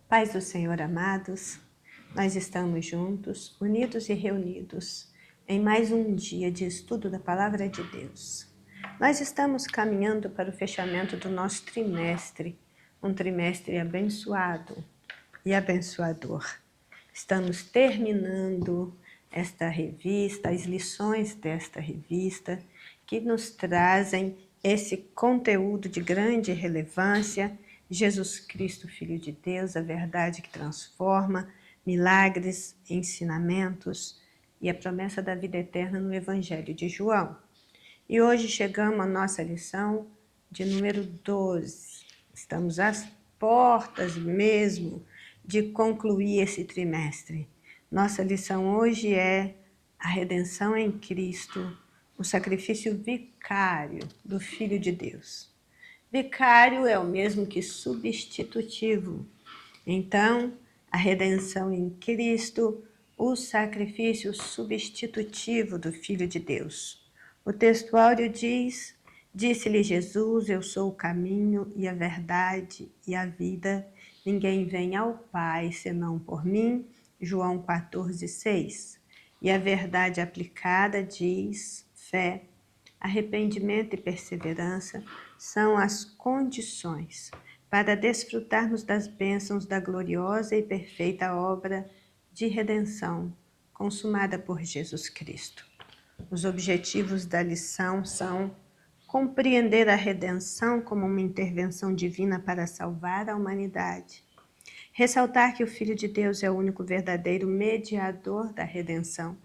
Paz do Senhor, amados, nós estamos juntos, unidos e reunidos em mais um dia de estudo da Palavra de Deus. Nós estamos caminhando para o fechamento do nosso trimestre, um trimestre abençoado e abençoador. Estamos terminando esta revista, as lições desta revista, que nos trazem esse conteúdo de grande relevância: Jesus Cristo, Filho de Deus, a verdade que transforma, milagres, ensinamentos e a promessa da vida eterna no Evangelho de João. E hoje chegamos à nossa lição de número 12. Estamos às portas mesmo de concluir esse trimestre. Nossa lição hoje é a redenção em Cristo, o sacrifício vicário do Filho de Deus. Vicário é o mesmo que substitutivo. Então, a redenção em Cristo, o sacrifício substitutivo do Filho de Deus. O texto áureo diz: disse-lhe Jesus, eu sou o caminho e a verdade e a vida. Ninguém vem ao Pai senão por mim. João 14:6. E a verdade aplicada diz: fé, arrependimento e perseverança são as condições para desfrutarmos das bênçãos da gloriosa e perfeita obra de redenção consumada por Jesus Cristo. Os objetivos da lição são compreender a redenção como uma intervenção divina para salvar a humanidade, ressaltar que o Filho de Deus é o único verdadeiro mediador da redenção,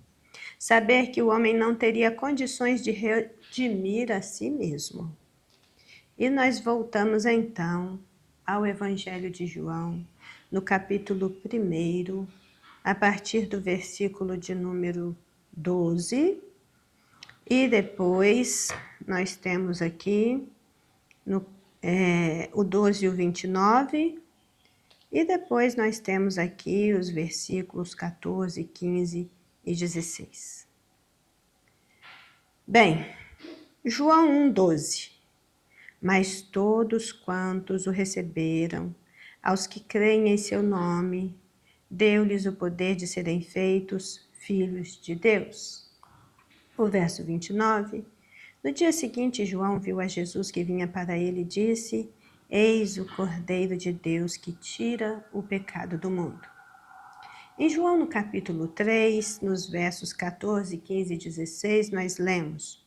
saber que o homem não teria condições de redimir a si mesmo. E nós voltamos então ao Evangelho de João, no capítulo 1, a partir do versículo de número 12, e depois nós temos aqui o 12 e o 29, e depois nós temos aqui os versículos 14, 15 e 16. Bem, João 1:12. Mas todos quantos o receberam, aos que creem em seu nome, deu-lhes o poder de serem feitos filhos de Deus. O verso 29. No dia seguinte, João viu a Jesus que vinha para ele e disse: eis o Cordeiro de Deus que tira o pecado do mundo. Em João, no capítulo 3, nos versos 14, 15 e 16, nós lemos: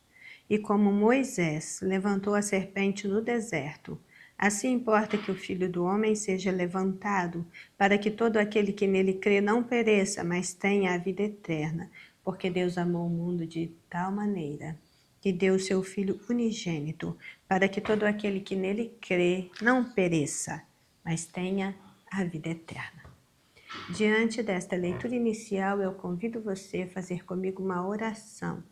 e como Moisés levantou a serpente no deserto, assim importa que o Filho do Homem seja levantado, para que todo aquele que nele crê não pereça, mas tenha a vida eterna. Porque Deus amou o mundo de tal maneira que deu o seu Filho unigênito, para que todo aquele que nele crê não pereça, mas tenha a vida eterna. Diante desta leitura inicial, eu convido você a fazer comigo uma oração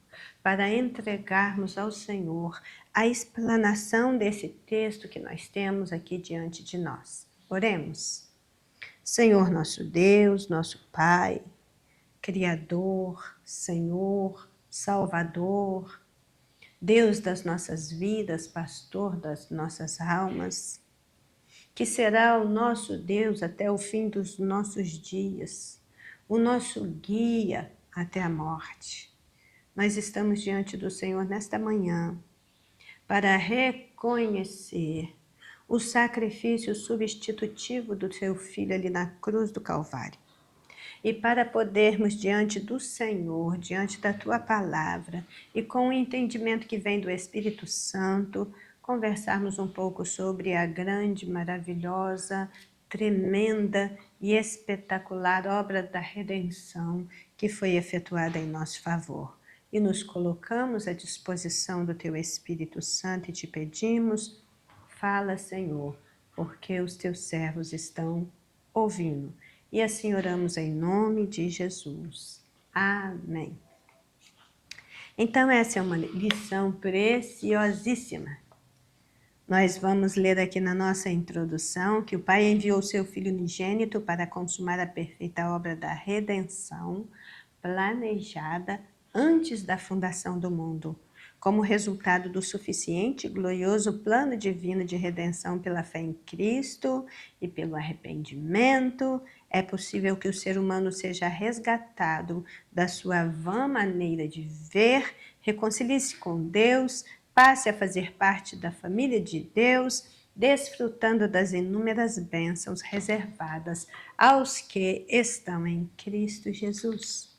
para entregarmos ao Senhor a explanação desse texto que nós temos aqui diante de nós. Oremos. Senhor nosso Deus, nosso Pai, Criador, Senhor, Salvador, Deus das nossas vidas, Pastor das nossas almas, que será o nosso Deus até o fim dos nossos dias, o nosso guia até a morte. Nós estamos diante do Senhor nesta manhã para reconhecer o sacrifício substitutivo do seu Filho ali na cruz do Calvário. E para podermos diante do Senhor, diante da Tua Palavra e com o entendimento que vem do Espírito Santo, conversarmos um pouco sobre a grande, maravilhosa, tremenda e espetacular obra da redenção que foi efetuada em nosso favor. E nos colocamos à disposição do Teu Espírito Santo e te pedimos: fala, Senhor, porque os Teus servos estão ouvindo. E assim oramos em nome de Jesus. Amém. Então essa é uma lição preciosíssima. Nós vamos ler aqui na nossa introdução que o Pai enviou seu Filho unigênito para consumar a perfeita obra da redenção planejada antes da fundação do mundo, Como resultado do suficiente e glorioso plano divino de redenção pela fé em Cristo e pelo arrependimento, é possível que o ser humano seja resgatado da sua vã maneira de viver, reconcilie-se com Deus, passe a fazer parte da família de Deus, desfrutando das inúmeras bênçãos reservadas aos que estão em Cristo Jesus.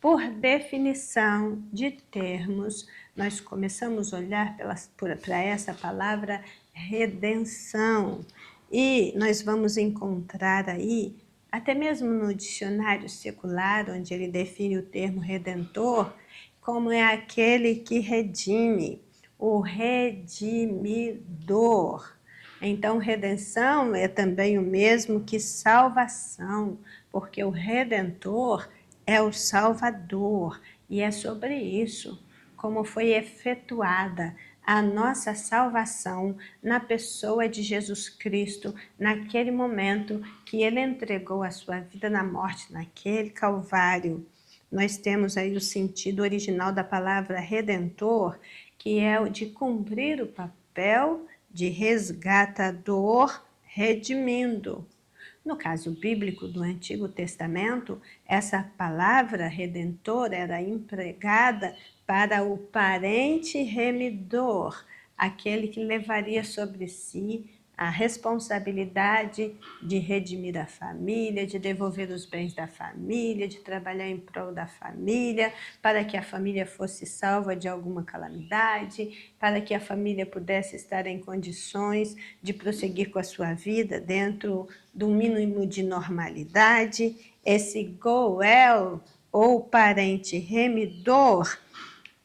Por definição de termos, nós começamos a olhar para essa palavra redenção e nós vamos encontrar aí, até mesmo no dicionário secular, onde ele define o termo redentor, como é aquele que redime, o redimidor. Então, redenção é também o mesmo que salvação, porque o Redentor é o Salvador, e é sobre isso, como foi efetuada a nossa salvação na pessoa de Jesus Cristo, naquele momento que ele entregou a sua vida na morte, naquele Calvário. Nós temos aí o sentido original da palavra redentor, que é o de cumprir o papel de resgatador, redimindo. No caso bíblico do Antigo Testamento, essa palavra redentor era empregada para o parente remidor, aquele que levaria sobre si a responsabilidade de redimir a família, de devolver os bens da família, de trabalhar em prol da família, para que a família fosse salva de alguma calamidade, para que a família pudesse estar em condições de prosseguir com a sua vida dentro do mínimo de normalidade. Esse Goel, ou parente remidor,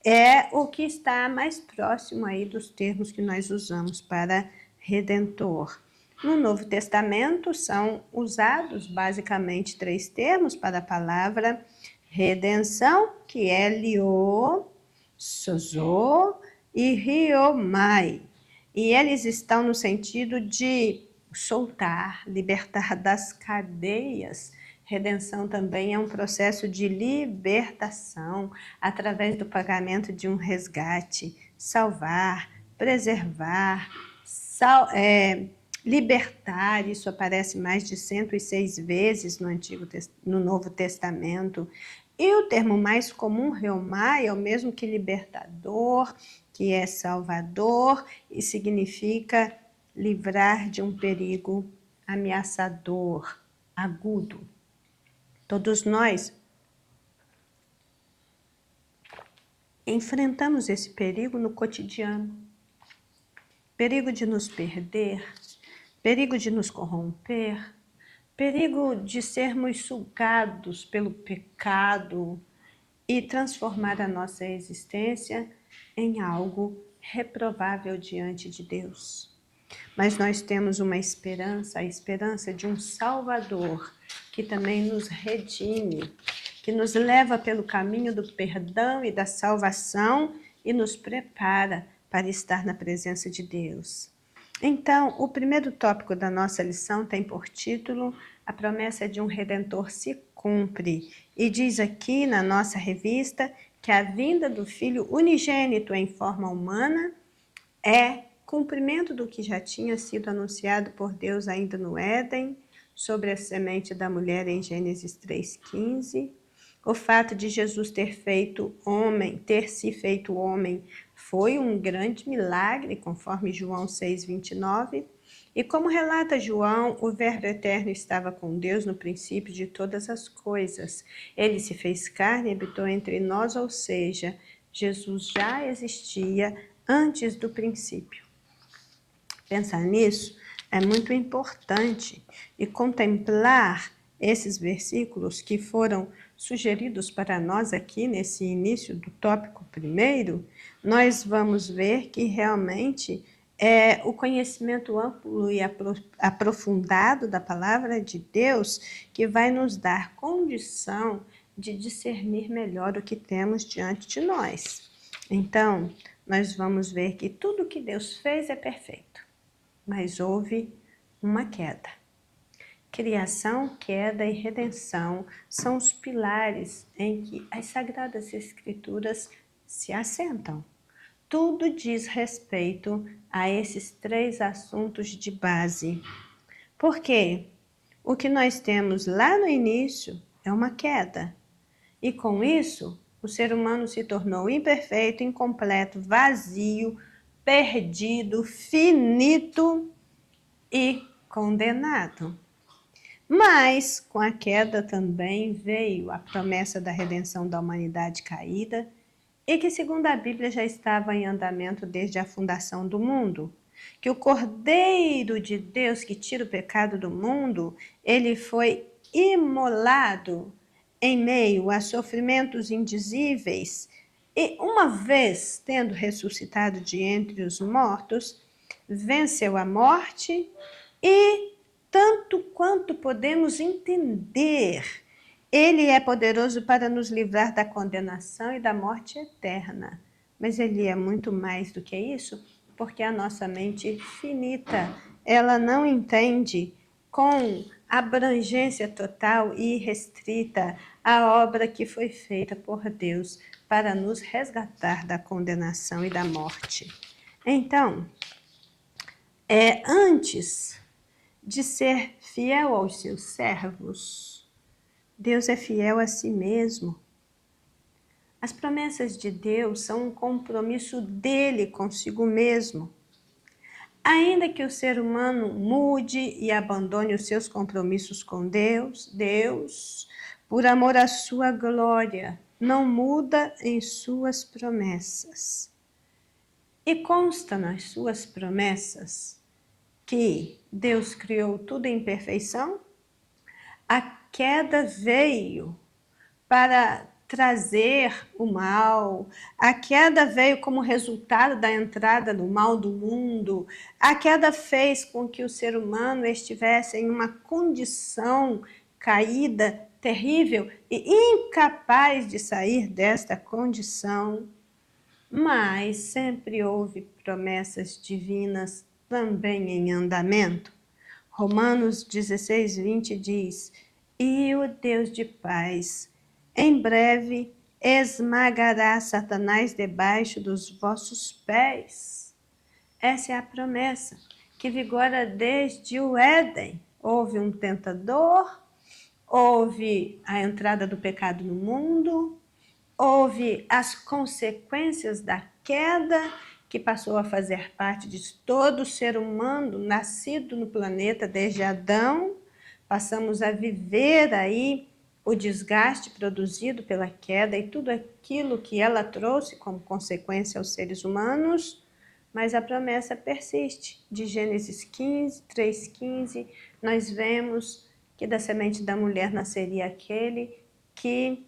é o que está mais próximo aí dos termos que nós usamos para redentor. No Novo Testamento são usados basicamente 3 termos para a palavra redenção, que é lio, sozo e riomai. E eles estão no sentido de soltar, libertar das cadeias. Redenção também é um processo de libertação através do pagamento de um resgate, salvar, preservar, libertar. Isso aparece mais de 106 vezes no Novo Testamento. E o termo mais comum, reomai, é o mesmo que libertador, que é salvador, e significa livrar de um perigo ameaçador, agudo. Todos nós enfrentamos esse perigo no cotidiano. Perigo de nos perder, perigo de nos corromper, perigo de sermos sugados pelo pecado e transformar a nossa existência em algo reprovável diante de Deus. Mas nós temos uma esperança, a esperança de um Salvador que também nos redime, que nos leva pelo caminho do perdão e da salvação e nos prepara para estar na presença de Deus. Então, o primeiro tópico da nossa lição tem por título A promessa de um Redentor se cumpre. E diz aqui na nossa revista que a vinda do Filho unigênito em forma humana é cumprimento do que já tinha sido anunciado por Deus ainda no Éden, sobre a semente da mulher em Gênesis 3,15. O fato de Jesus ter se feito homem, foi um grande milagre, conforme João 6,29. E como relata João, o Verbo eterno estava com Deus no princípio de todas as coisas. Ele se fez carne e habitou entre nós, ou seja, Jesus já existia antes do princípio. Pensar nisso é muito importante e contemplar esses versículos que foram sugeridos para nós aqui nesse início do tópico primeiro, nós vamos ver que realmente é o conhecimento amplo e aprofundado da palavra de Deus que vai nos dar condição de discernir melhor o que temos diante de nós. Então, nós vamos ver que tudo que Deus fez é perfeito, mas houve uma queda. Criação, queda e redenção são os pilares em que as Sagradas Escrituras se assentam. tudo diz respeito a esses 3 assuntos de base. Por quê? O que nós temos lá no início é uma queda. E com isso, o ser humano se tornou imperfeito, incompleto, vazio, perdido, finito e condenado. Mas com a queda também veio a promessa da redenção da humanidade caída e que, segundo a Bíblia, já estava em andamento desde a fundação do mundo. Que o Cordeiro de Deus que tira o pecado do mundo, ele foi imolado em meio a sofrimentos indizíveis e, uma vez tendo ressuscitado de entre os mortos, venceu a morte e, tanto quanto podemos entender, ele é poderoso para nos livrar da condenação e da morte eterna. Mas ele é muito mais do que isso, porque a nossa mente finita, ela não entende com abrangência total e restrita a obra que foi feita por Deus para nos resgatar da condenação e da morte. Então, antes de ser fiel aos seus servos, Deus é fiel a si mesmo. As promessas de Deus são um compromisso dele consigo mesmo. Ainda que o ser humano mude e abandone os seus compromissos com Deus, por amor à sua glória, não muda em suas promessas. E consta nas suas promessas que Deus criou tudo em perfeição. A queda veio para trazer o mal, a queda veio como resultado da entrada do mal do mundo, a queda fez com que o ser humano estivesse em uma condição caída, terrível e incapaz de sair desta condição. Mas sempre houve promessas divinas também em andamento. Romanos 16:20 diz: e o Deus de paz, em breve, esmagará Satanás debaixo dos vossos pés. Essa é a promessa que vigora desde o Éden. Houve um tentador, houve a entrada do pecado no mundo, houve as consequências da queda, que passou a fazer parte de todo ser humano nascido no planeta desde Adão. Passamos a viver aí o desgaste produzido pela queda e tudo aquilo que ela trouxe como consequência aos seres humanos, mas a promessa persiste. De Gênesis 15, 3:15, nós vemos que da semente da mulher nasceria aquele que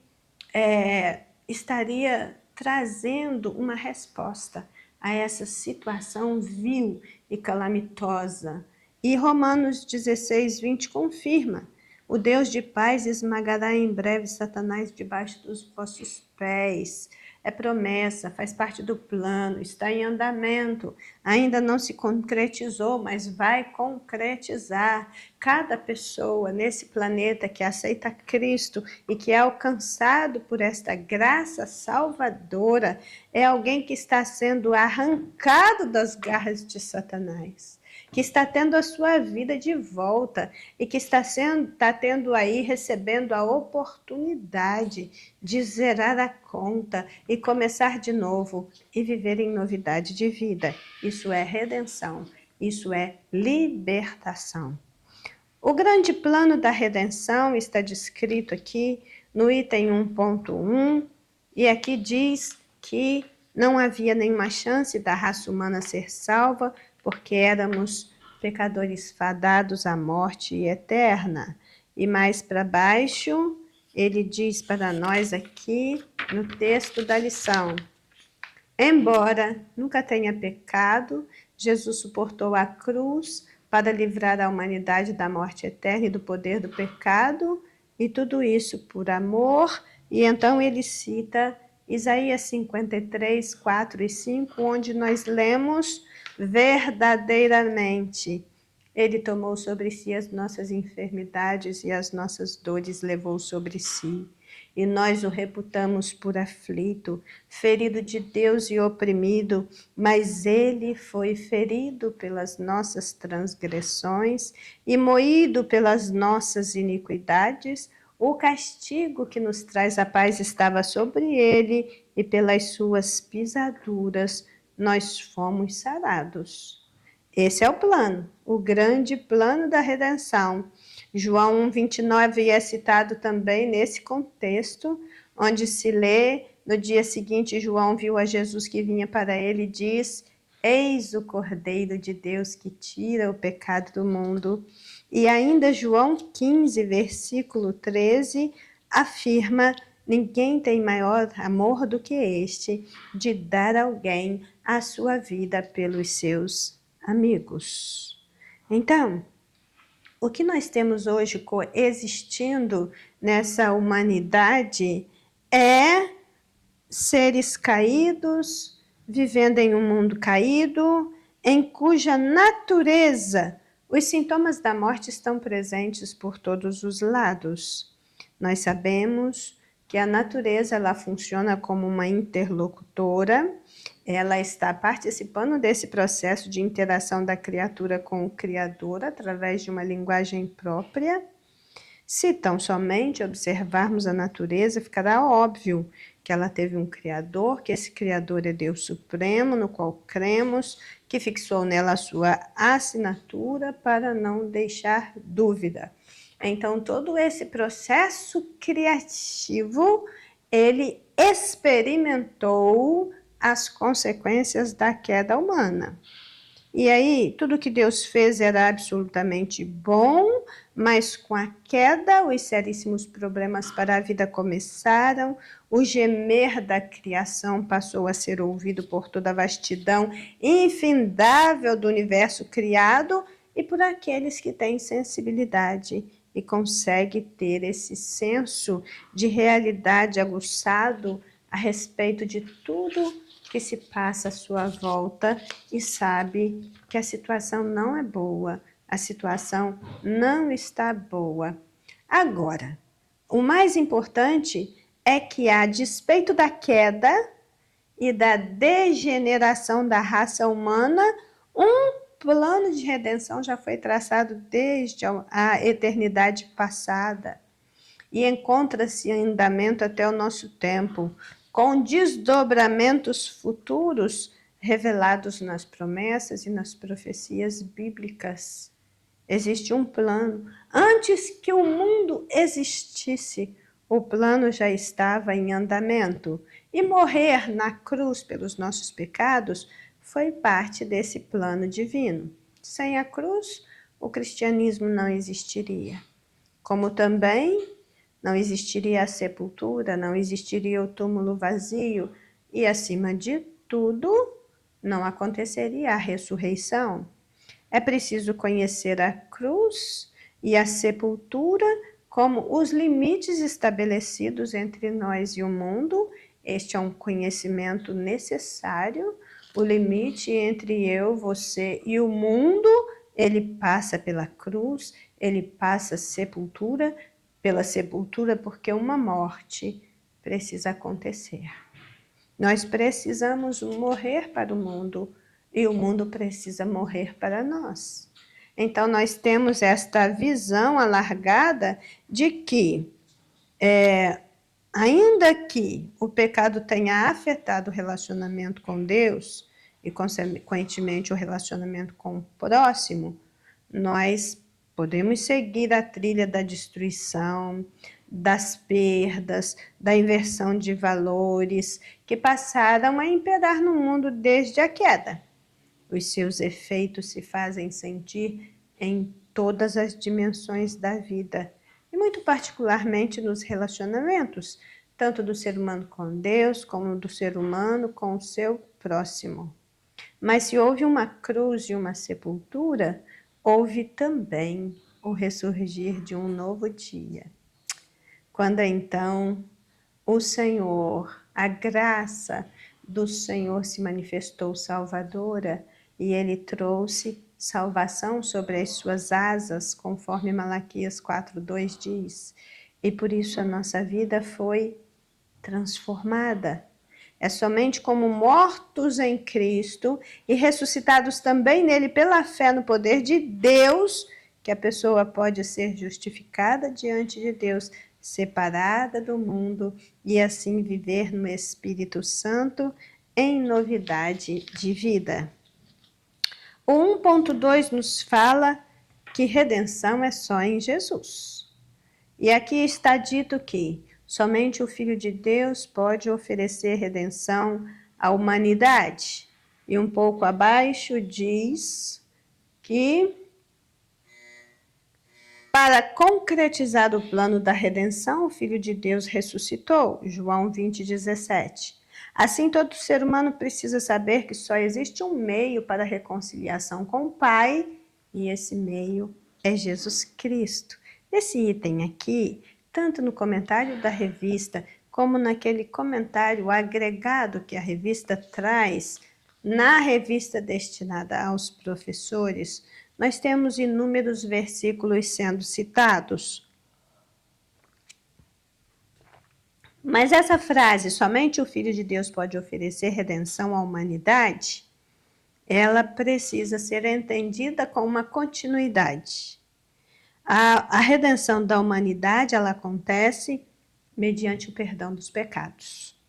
estaria trazendo uma resposta a essa situação vil e calamitosa. E Romanos 16:20 confirma: o Deus de paz esmagará em breve Satanás debaixo dos vossos pés. É promessa, faz parte do plano, está em andamento. Ainda não se concretizou, mas vai concretizar. Cada pessoa nesse planeta que aceita Cristo e que é alcançado por esta graça salvadora é alguém que está sendo arrancado das garras de Satanás, que está tendo a sua vida de volta e que está tendo aí, recebendo a oportunidade de zerar a conta e começar de novo e viver em novidade de vida. Isso é redenção, isso é libertação. O grande plano da redenção está descrito aqui no item 1.1 e aqui diz que não havia nenhuma chance da raça humana ser salva porque éramos pecadores fadados à morte eterna. E mais para baixo, ele diz para nós aqui no texto da lição: embora nunca tenha pecado, Jesus suportou a cruz para livrar a humanidade da morte eterna e do poder do pecado, e tudo isso por amor. E então ele cita Isaías 53, 4 e 5, onde nós lemos: verdadeiramente, ele tomou sobre si as nossas enfermidades e as nossas dores levou sobre si. e nós o reputamos por aflito, ferido de Deus e oprimido, mas ele foi ferido pelas nossas transgressões e moído pelas nossas iniquidades. O castigo que nos traz a paz estava sobre ele, e pelas suas pisaduras nós fomos sarados. Esse é o plano, o grande plano da redenção. João 1,29 é citado também nesse contexto, onde se lê, no dia seguinte, João viu a Jesus que vinha para ele e diz: Eis o Cordeiro de Deus que tira o pecado do mundo. E ainda João 15, versículo 13, afirma: ninguém tem maior amor do que este, de dar a alguém a sua vida pelos seus amigos. Então, o que nós temos hoje coexistindo nessa humanidade é seres caídos, vivendo em um mundo caído, em cuja natureza os sintomas da morte estão presentes por todos os lados. Nós sabemos que a natureza ela funciona como uma interlocutora, ela está participando desse processo de interação da criatura com o Criador através de uma linguagem própria. Se tão somente observarmos a natureza, ficará óbvio que ela teve um Criador, que esse Criador é Deus Supremo, no qual cremos, que fixou nela a sua assinatura para não deixar dúvida. Então, todo esse processo criativo, ele experimentou as consequências da queda humana. E aí, tudo que Deus fez era absolutamente bom, mas com a queda, os seríssimos problemas para a vida começaram, o gemer da criação passou a ser ouvido por toda a vastidão infindável do universo criado e por aqueles que têm sensibilidade e conseguem ter esse senso de realidade aguçado a respeito de tudo que se passa à sua volta e sabe que a situação não é boa, a situação não está boa. Agora, o mais importante é que, a despeito da queda e da degeneração da raça humana, um plano de redenção já foi traçado desde a eternidade passada e encontra-se em andamento até o nosso tempo, com desdobramentos futuros revelados nas promessas e nas profecias bíblicas. Existe um plano. Antes que o mundo existisse, o plano já estava em andamento. E morrer na cruz pelos nossos pecados foi parte desse plano divino. Sem a cruz, o cristianismo não existiria. Como também não existiria a sepultura, não existiria o túmulo vazio e, acima de tudo, não aconteceria a ressurreição. É preciso conhecer a cruz e a sepultura como os limites estabelecidos entre nós e o mundo. Este é um conhecimento necessário. O limite entre eu, você e o mundo, ele passa pela cruz, ele passa pela sepultura, porque uma morte precisa acontecer. Nós precisamos morrer para o mundo e o mundo precisa morrer para nós. Então, nós temos esta visão alargada de que, ainda que o pecado tenha afetado o relacionamento com Deus e, consequentemente, o relacionamento com o próximo, nós podemos seguir a trilha da destruição, das perdas, da inversão de valores que passaram a imperar no mundo desde a queda. Os seus efeitos se fazem sentir em todas as dimensões da vida, e muito particularmente nos relacionamentos, tanto do ser humano com Deus, como do ser humano com o seu próximo. Mas se houve uma cruz e uma sepultura, houve também o ressurgir de um novo dia. Quando então o Senhor, a graça do Senhor se manifestou salvadora e ele trouxe salvação sobre as suas asas, conforme Malaquias 4:2 diz. e por isso a nossa vida foi transformada. É somente como mortos em Cristo e ressuscitados também nele pela fé no poder de Deus que a pessoa pode ser justificada diante de Deus, separada do mundo e assim viver no Espírito Santo em novidade de vida. O 1.2 nos fala que redenção é só em Jesus. E aqui está dito que somente o Filho de Deus pode oferecer redenção à humanidade. E um pouco abaixo diz que para concretizar o plano da redenção, o Filho de Deus ressuscitou. João 20:17. Assim, todo ser humano precisa saber que só existe um meio para a reconciliação com o Pai, e esse meio é Jesus Cristo. Esse item aqui, tanto no comentário da revista, como naquele comentário agregado que a revista traz, na revista destinada aos professores, nós temos inúmeros versículos sendo citados. Mas essa frase, somente o Filho de Deus pode oferecer redenção à humanidade, ela precisa ser entendida com uma continuidade. A redenção da humanidade, ela acontece mediante o perdão dos pecados.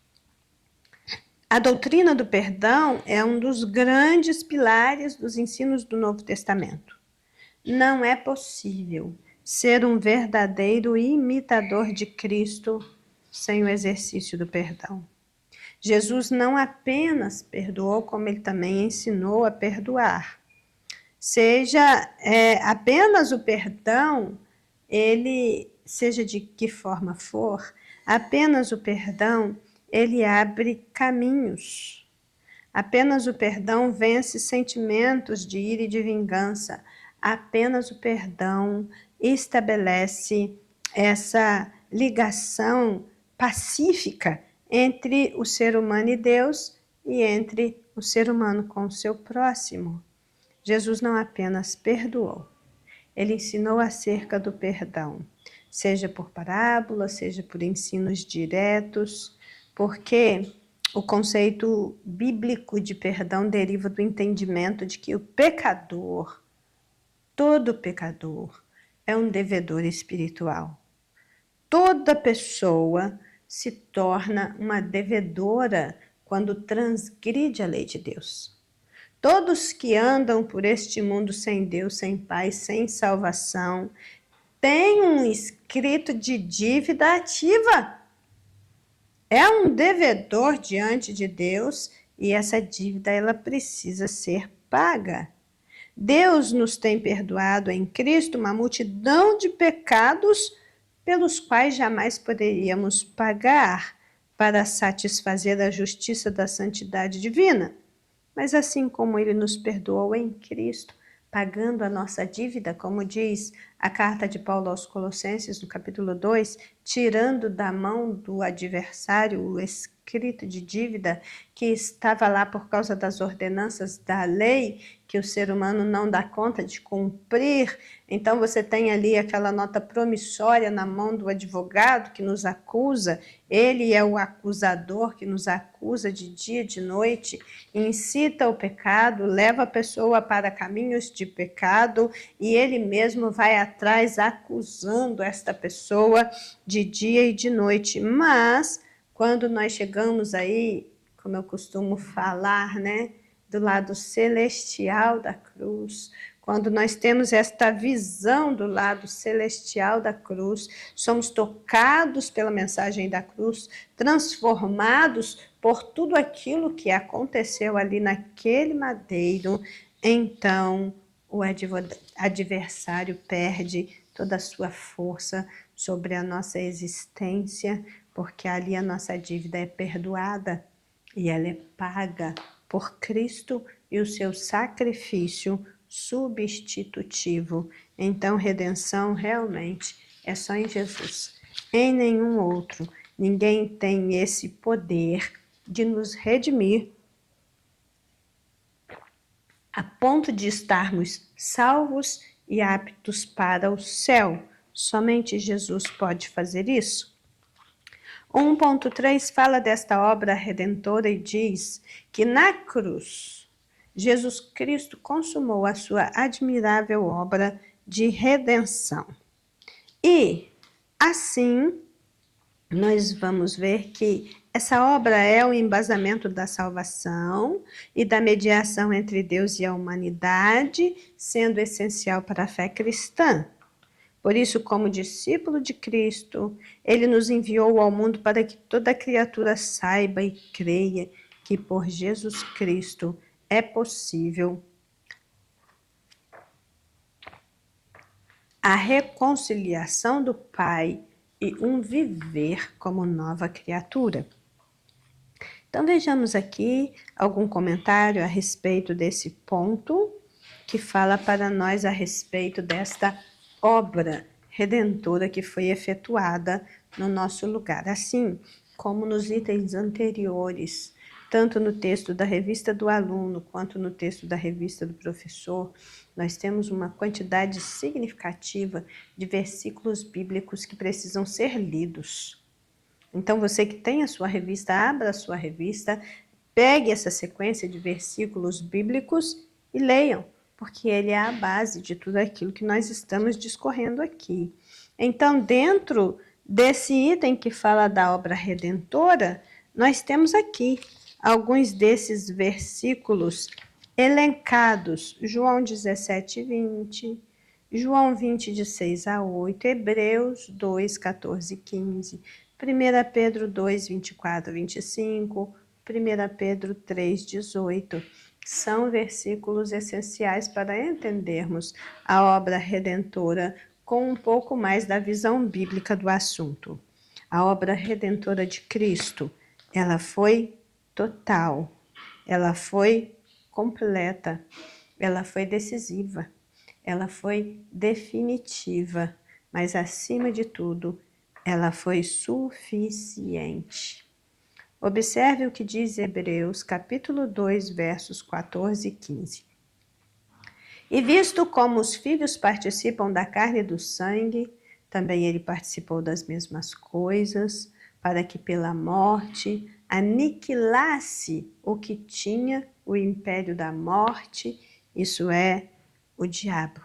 A doutrina do perdão é um dos grandes pilares dos ensinos do Novo Testamento. Não é possível ser um verdadeiro imitador de Cristo sem o exercício do perdão. Jesus não apenas perdoou, como ele também ensinou a perdoar. Seja apenas o perdão, ele, seja de que forma for, apenas o perdão, ele abre caminhos. Apenas o perdão vence sentimentos de ira e de vingança. Apenas o perdão estabelece essa ligação pacífica entre o ser humano e Deus e entre o ser humano com o seu próximo. Jesus não apenas perdoou, ele ensinou acerca do perdão, seja por parábolas, seja por ensinos diretos, porque o conceito bíblico de perdão deriva do entendimento de que o pecador, todo pecador, é um devedor espiritual. Toda pessoa se torna uma devedora quando transgride a lei de Deus. Todos que andam por este mundo sem Deus, sem paz, sem salvação, têm um escrito de dívida ativa. É um devedor diante de Deus e essa dívida ela precisa ser paga. Deus nos tem perdoado em Cristo uma multidão de pecados pelos quais jamais poderíamos pagar para satisfazer a justiça da santidade divina. Mas assim como ele nos perdoou em Cristo, pagando a nossa dívida, como diz a carta de Paulo aos Colossenses, no capítulo 2, tirando da mão do adversário o escrito de dívida que estava lá por causa das ordenanças da lei, que o ser humano não dá conta de cumprir. Então você tem ali aquela nota promissória na mão do advogado que nos acusa, ele é o acusador que nos acusa de dia e de noite, incita o pecado, leva a pessoa para caminhos de pecado e ele mesmo vai atrás acusando esta pessoa de dia e de noite. Mas quando nós chegamos aí, como eu costumo falar, né, do lado celestial da cruz, quando nós temos esta visão do lado celestial da cruz, somos tocados pela mensagem da cruz, transformados por tudo aquilo que aconteceu ali naquele madeiro, então o adversário perde toda a sua força sobre a nossa existência, porque ali a nossa dívida é perdoada e ela é paga por Cristo e o seu sacrifício substitutivo. Então, redenção realmente é só em Jesus, em nenhum outro. Ninguém tem esse poder de nos redimir a ponto de estarmos salvos e aptos para o céu. Somente Jesus pode fazer isso? O 1.3 fala desta obra redentora e diz que na cruz, Jesus Cristo consumou a sua admirável obra de redenção. E, assim, nós vamos ver que essa obra é o embasamento da salvação e da mediação entre Deus e a humanidade, sendo essencial para a fé cristã. Por isso, como discípulo de Cristo, ele nos enviou ao mundo para que toda criatura saiba e creia que por Jesus Cristo é possível a reconciliação do Pai e um viver como nova criatura. Então vejamos aqui algum comentário a respeito desse ponto que fala para nós a respeito desta obra redentora que foi efetuada no nosso lugar. Assim como nos itens anteriores, tanto no texto da revista do aluno quanto no texto da revista do professor, nós temos uma quantidade significativa de versículos bíblicos que precisam ser lidos. Então, você que tem a sua revista, abra a sua revista, pegue essa sequência de versículos bíblicos e leiam, porque ele é a base de tudo aquilo que nós estamos discorrendo aqui. Então, dentro desse item que fala da obra redentora, nós temos aqui alguns desses versículos elencados. João 17, 20, João 20, de 6 a 8, Hebreus 2, 14 e 15, 1 Pedro 2, 24 a 25, 1 Pedro 3, 18. São versículos essenciais para entendermos a obra redentora com um pouco mais da visão bíblica do assunto. A obra redentora de Cristo, ela foi total, ela foi completa, ela foi decisiva, ela foi definitiva, mas acima de tudo, ela foi suficiente. Observe o que diz Hebreus, capítulo 2, versos 14 e 15. E visto como os filhos participam da carne e do sangue, também ele participou das mesmas coisas, para que pela morte aniquilasse o que tinha o império da morte, isso é, o diabo.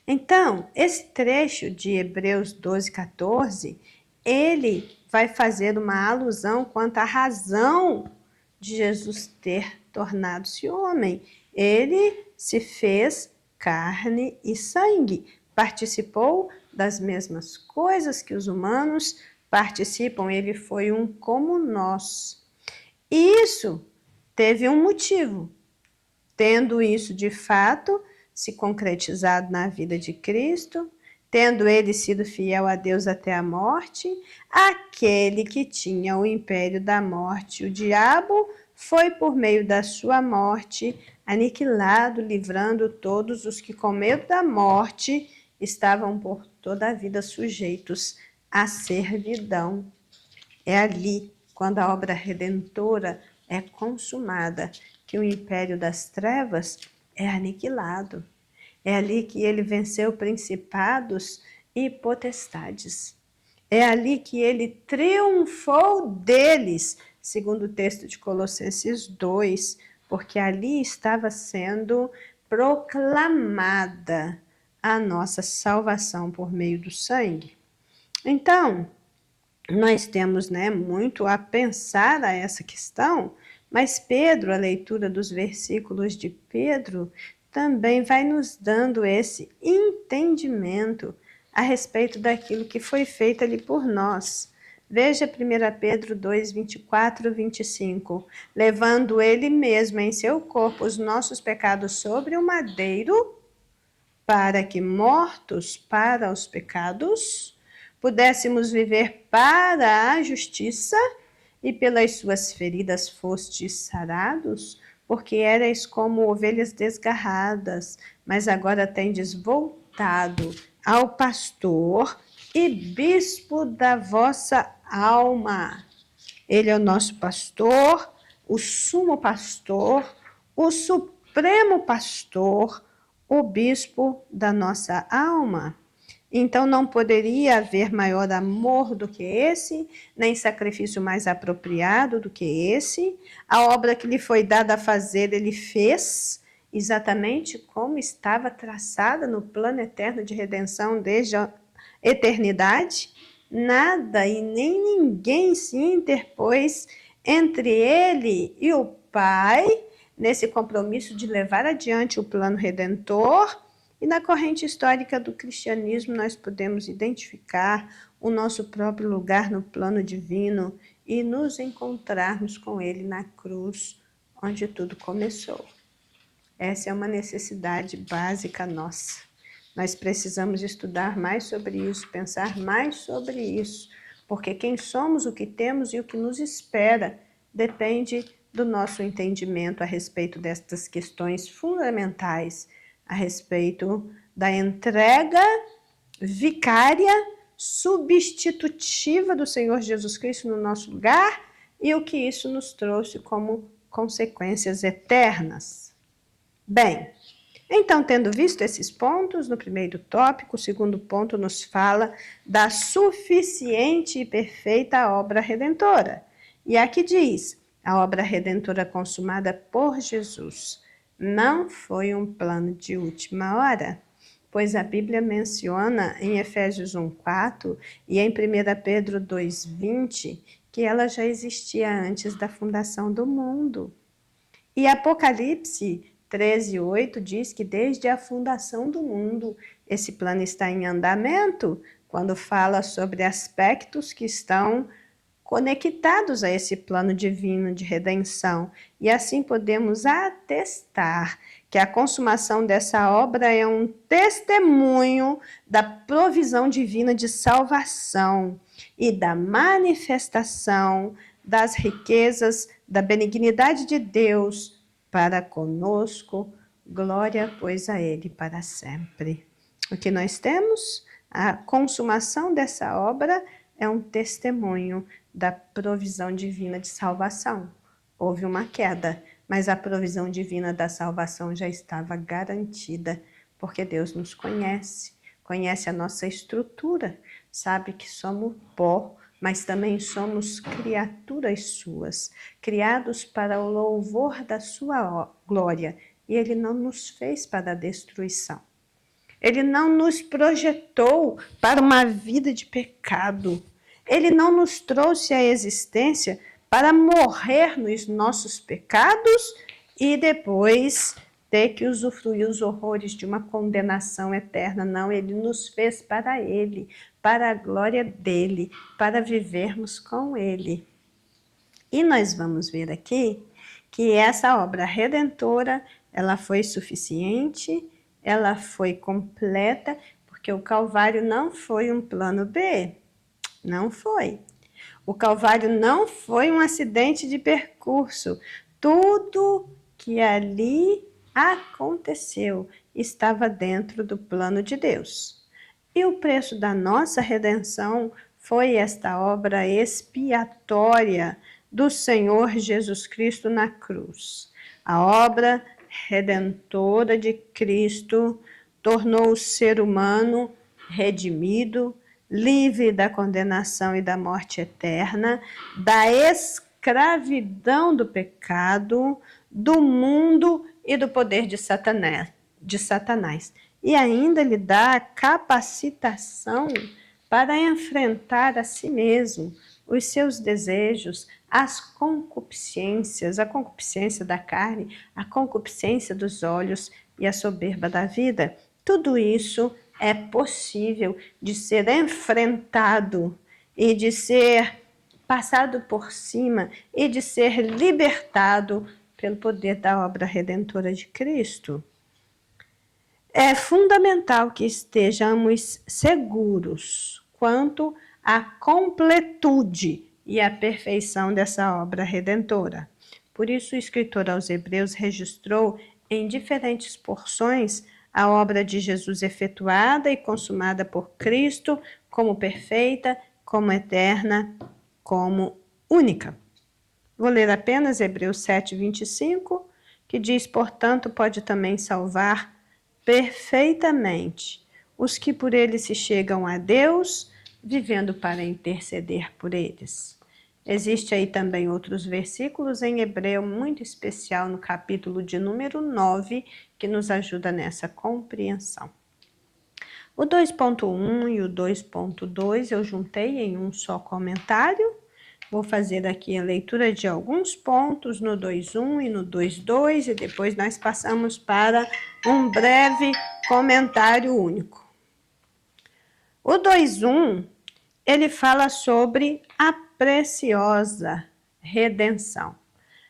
Então, esse trecho de Hebreus 12, 14, ele vai fazer uma alusão quanto à razão de Jesus ter tornado-se homem. Ele se fez carne e sangue, participou das mesmas coisas que os humanos participam, ele foi um como nós. E isso teve um motivo. Tendo isso de fato se concretizado na vida de Cristo, tendo ele sido fiel a Deus até a morte, aquele que tinha o império da morte, o diabo, foi por meio da sua morte aniquilado, livrando todos os que com medo da morte estavam por toda a vida sujeitos à servidão. É ali, quando a obra redentora é consumada, que o império das trevas é aniquilado. É ali que ele venceu principados e potestades. É ali que ele triunfou deles, segundo o texto de Colossenses 2, porque ali estava sendo proclamada a nossa salvação por meio do sangue. Então, nós temos muito a pensar a essa questão, mas Pedro, a leitura dos versículos de Pedro, também vai nos dando esse entendimento a respeito daquilo que foi feito ali por nós. Veja 1 Pedro 2, 24 e 25. Levando ele mesmo em seu corpo os nossos pecados sobre o madeiro, para que, mortos para os pecados, pudéssemos viver para a justiça, e pelas suas feridas fostes sarados, porque erais como ovelhas desgarradas, mas agora tendes voltado ao pastor e bispo da vossa alma. Ele é o nosso pastor, o sumo pastor, o supremo pastor, o bispo da nossa alma. Então não poderia haver maior amor do que esse, nem sacrifício mais apropriado do que esse. A obra que lhe foi dada a fazer, ele fez exatamente como estava traçada no plano eterno de redenção desde a eternidade. Nada e nem ninguém se interpôs entre ele e o Pai nesse compromisso de levar adiante o plano redentor. E na corrente histórica do cristianismo nós podemos identificar o nosso próprio lugar no plano divino e nos encontrarmos com ele na cruz, onde tudo começou. Essa é uma necessidade básica nossa. Nós precisamos estudar mais sobre isso, pensar mais sobre isso, porque quem somos, o que temos e o que nos espera depende do nosso entendimento a respeito destas questões fundamentais, a respeito da entrega vicária, substitutiva do Senhor Jesus Cristo no nosso lugar e o que isso nos trouxe como consequências eternas. Bem, então, tendo visto esses pontos, no primeiro tópico, o segundo ponto nos fala da suficiente e perfeita obra redentora. E aqui diz, a obra redentora consumada por Jesus não foi um plano de última hora, pois a Bíblia menciona em Efésios 1:4 e em 1 Pedro 2:20 que ela já existia antes da fundação do mundo. E Apocalipse 13:8 diz que desde a fundação do mundo esse plano está em andamento, quando fala sobre aspectos que estão conectados a esse plano divino de redenção. E assim podemos atestar que a consumação dessa obra é um testemunho da provisão divina de salvação e da manifestação das riquezas da benignidade de Deus para conosco. Glória, pois, a Ele para sempre. O que nós temos? A consumação dessa obra é um testemunho da provisão divina de salvação. Houve uma queda, mas a provisão divina da salvação já estava garantida, porque Deus nos conhece, conhece a nossa estrutura, sabe que somos pó, mas também somos criaturas suas, criados para o louvor da sua glória, e Ele não nos fez para a destruição. Ele não nos projetou para uma vida de pecado. Ele não nos trouxe à existência para morrer nos nossos pecados e depois ter que usufruir os horrores de uma condenação eterna. Não, ele nos fez para ele, para a glória dele, para vivermos com ele. E nós vamos ver aqui que essa obra redentora, ela foi suficiente, ela foi completa, porque o Calvário não foi um plano B, não foi. O Calvário não foi um acidente de percurso. Tudo que ali aconteceu estava dentro do plano de Deus. E o preço da nossa redenção foi esta obra expiatória do Senhor Jesus Cristo na cruz. A obra redentora de Cristo tornou o ser humano redimido, livre da condenação e da morte eterna, da escravidão do pecado, do mundo e do poder de Satanás. E ainda lhe dá a capacitação para enfrentar a si mesmo, os seus desejos, as concupiscências, a concupiscência da carne, a concupiscência dos olhos e a soberba da vida. Tudo isso é possível de ser enfrentado e de ser passado por cima e de ser libertado pelo poder da obra redentora de Cristo. É fundamental que estejamos seguros quanto à completude e à perfeição dessa obra redentora. Por isso, o escritor aos Hebreus registrou em diferentes porções a obra de Jesus efetuada e consumada por Cristo como perfeita, como eterna, como única. Vou ler apenas Hebreus 7:25, que diz, portanto, pode também salvar perfeitamente os que por ele se chegam a Deus, vivendo para interceder por eles. Existe aí também outros versículos em hebreu muito especial no capítulo de número 9, que nos ajuda nessa compreensão. O 2.1 e o 2.2 eu juntei em um só comentário. Vou fazer aqui a leitura de alguns pontos no 2.1 e no 2.2 e depois nós passamos para um breve comentário único. O 2.1, ele fala sobre a preciosa redenção.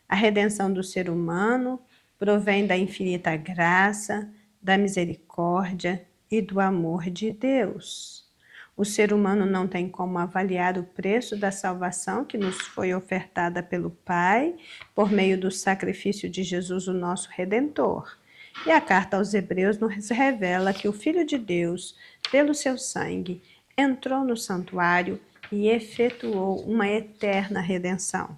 A redenção do ser humano provém da infinita graça, da misericórdia e do amor de Deus. O ser humano não tem como avaliar o preço da salvação que nos foi ofertada pelo Pai por meio do sacrifício de Jesus, o nosso Redentor. E a carta aos Hebreus nos revela que o Filho de Deus, pelo seu sangue, entrou no santuário e efetuou uma eterna redenção.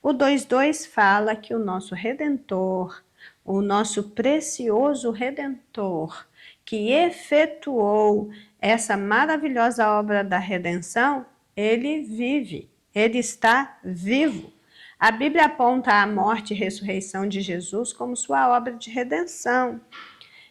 O 2.2 fala que o nosso Redentor, o nosso precioso Redentor, que efetuou essa maravilhosa obra da redenção, ele vive, ele está vivo. A Bíblia aponta a morte e ressurreição de Jesus como sua obra de redenção.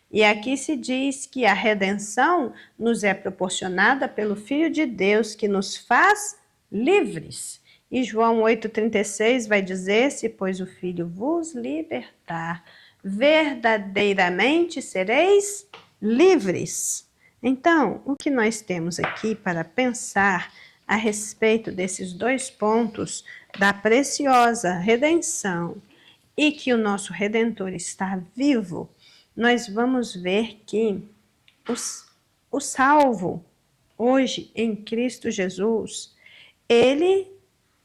E aqui se diz que a redenção nos é proporcionada pelo Filho de Deus, que nos faz livres. E João 8,36 vai dizer: se pois o Filho vos libertar, verdadeiramente sereis livres. Então, o que nós temos aqui para pensar a respeito desses dois pontos da preciosa redenção e que o nosso Redentor está vivo, nós vamos ver que o salvo, hoje em Cristo Jesus, ele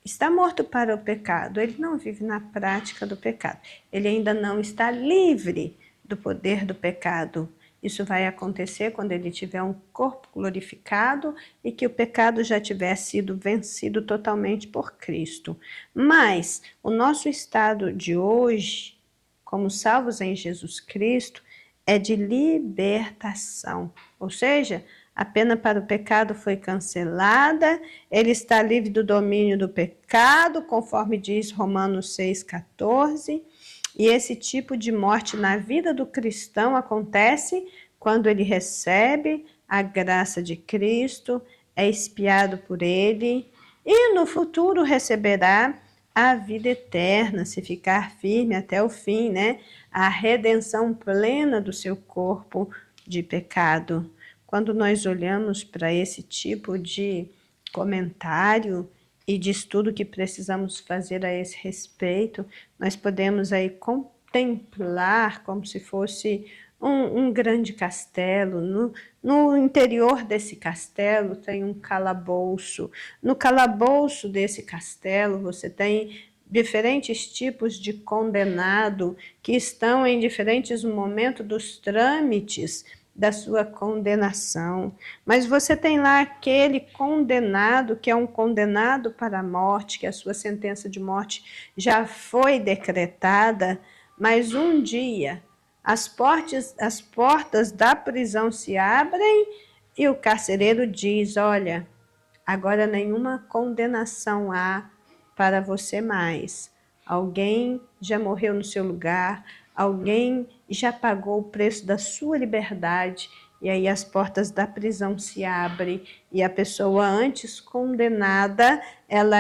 está morto para o pecado, ele não vive na prática do pecado, ele ainda não está livre do poder do pecado. Isso vai acontecer quando ele tiver um corpo glorificado e que o pecado já tiver sido vencido totalmente por Cristo. Mas o nosso estado de hoje, como salvos em Jesus Cristo, é de libertação. Ou seja, a pena para o pecado foi cancelada, ele está livre do domínio do pecado, conforme diz Romanos 6,14. E esse tipo de morte na vida do cristão acontece quando ele recebe a graça de Cristo, é expiado por ele e no futuro receberá a vida eterna, se ficar firme até o fim, né? A redenção plena do seu corpo de pecado. Quando nós olhamos para esse tipo de comentário e de estudo que precisamos fazer a esse respeito, nós podemos aí contemplar como se fosse um grande castelo. No interior desse castelo tem um calabouço. No calabouço desse castelo você tem diferentes tipos de condenado que estão em diferentes momentos dos trâmites da sua condenação. Mas você tem lá aquele condenado que é um condenado para a morte, que a sua sentença de morte já foi decretada, mas um dia as portas da prisão se abrem e o carcereiro diz: olha, agora nenhuma condenação há para você mais. Alguém já morreu no seu lugar, alguém já pagou o preço da sua liberdade, e aí as portas da prisão se abrem e a pessoa antes condenada, ela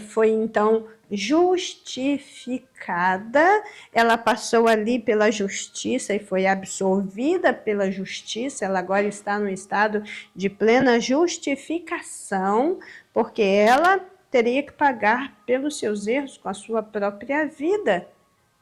foi então justificada, ela passou ali pela justiça e foi absolvida pela justiça, ela agora está no estado de plena justificação, porque ela teria que pagar pelos seus erros com a sua própria vida,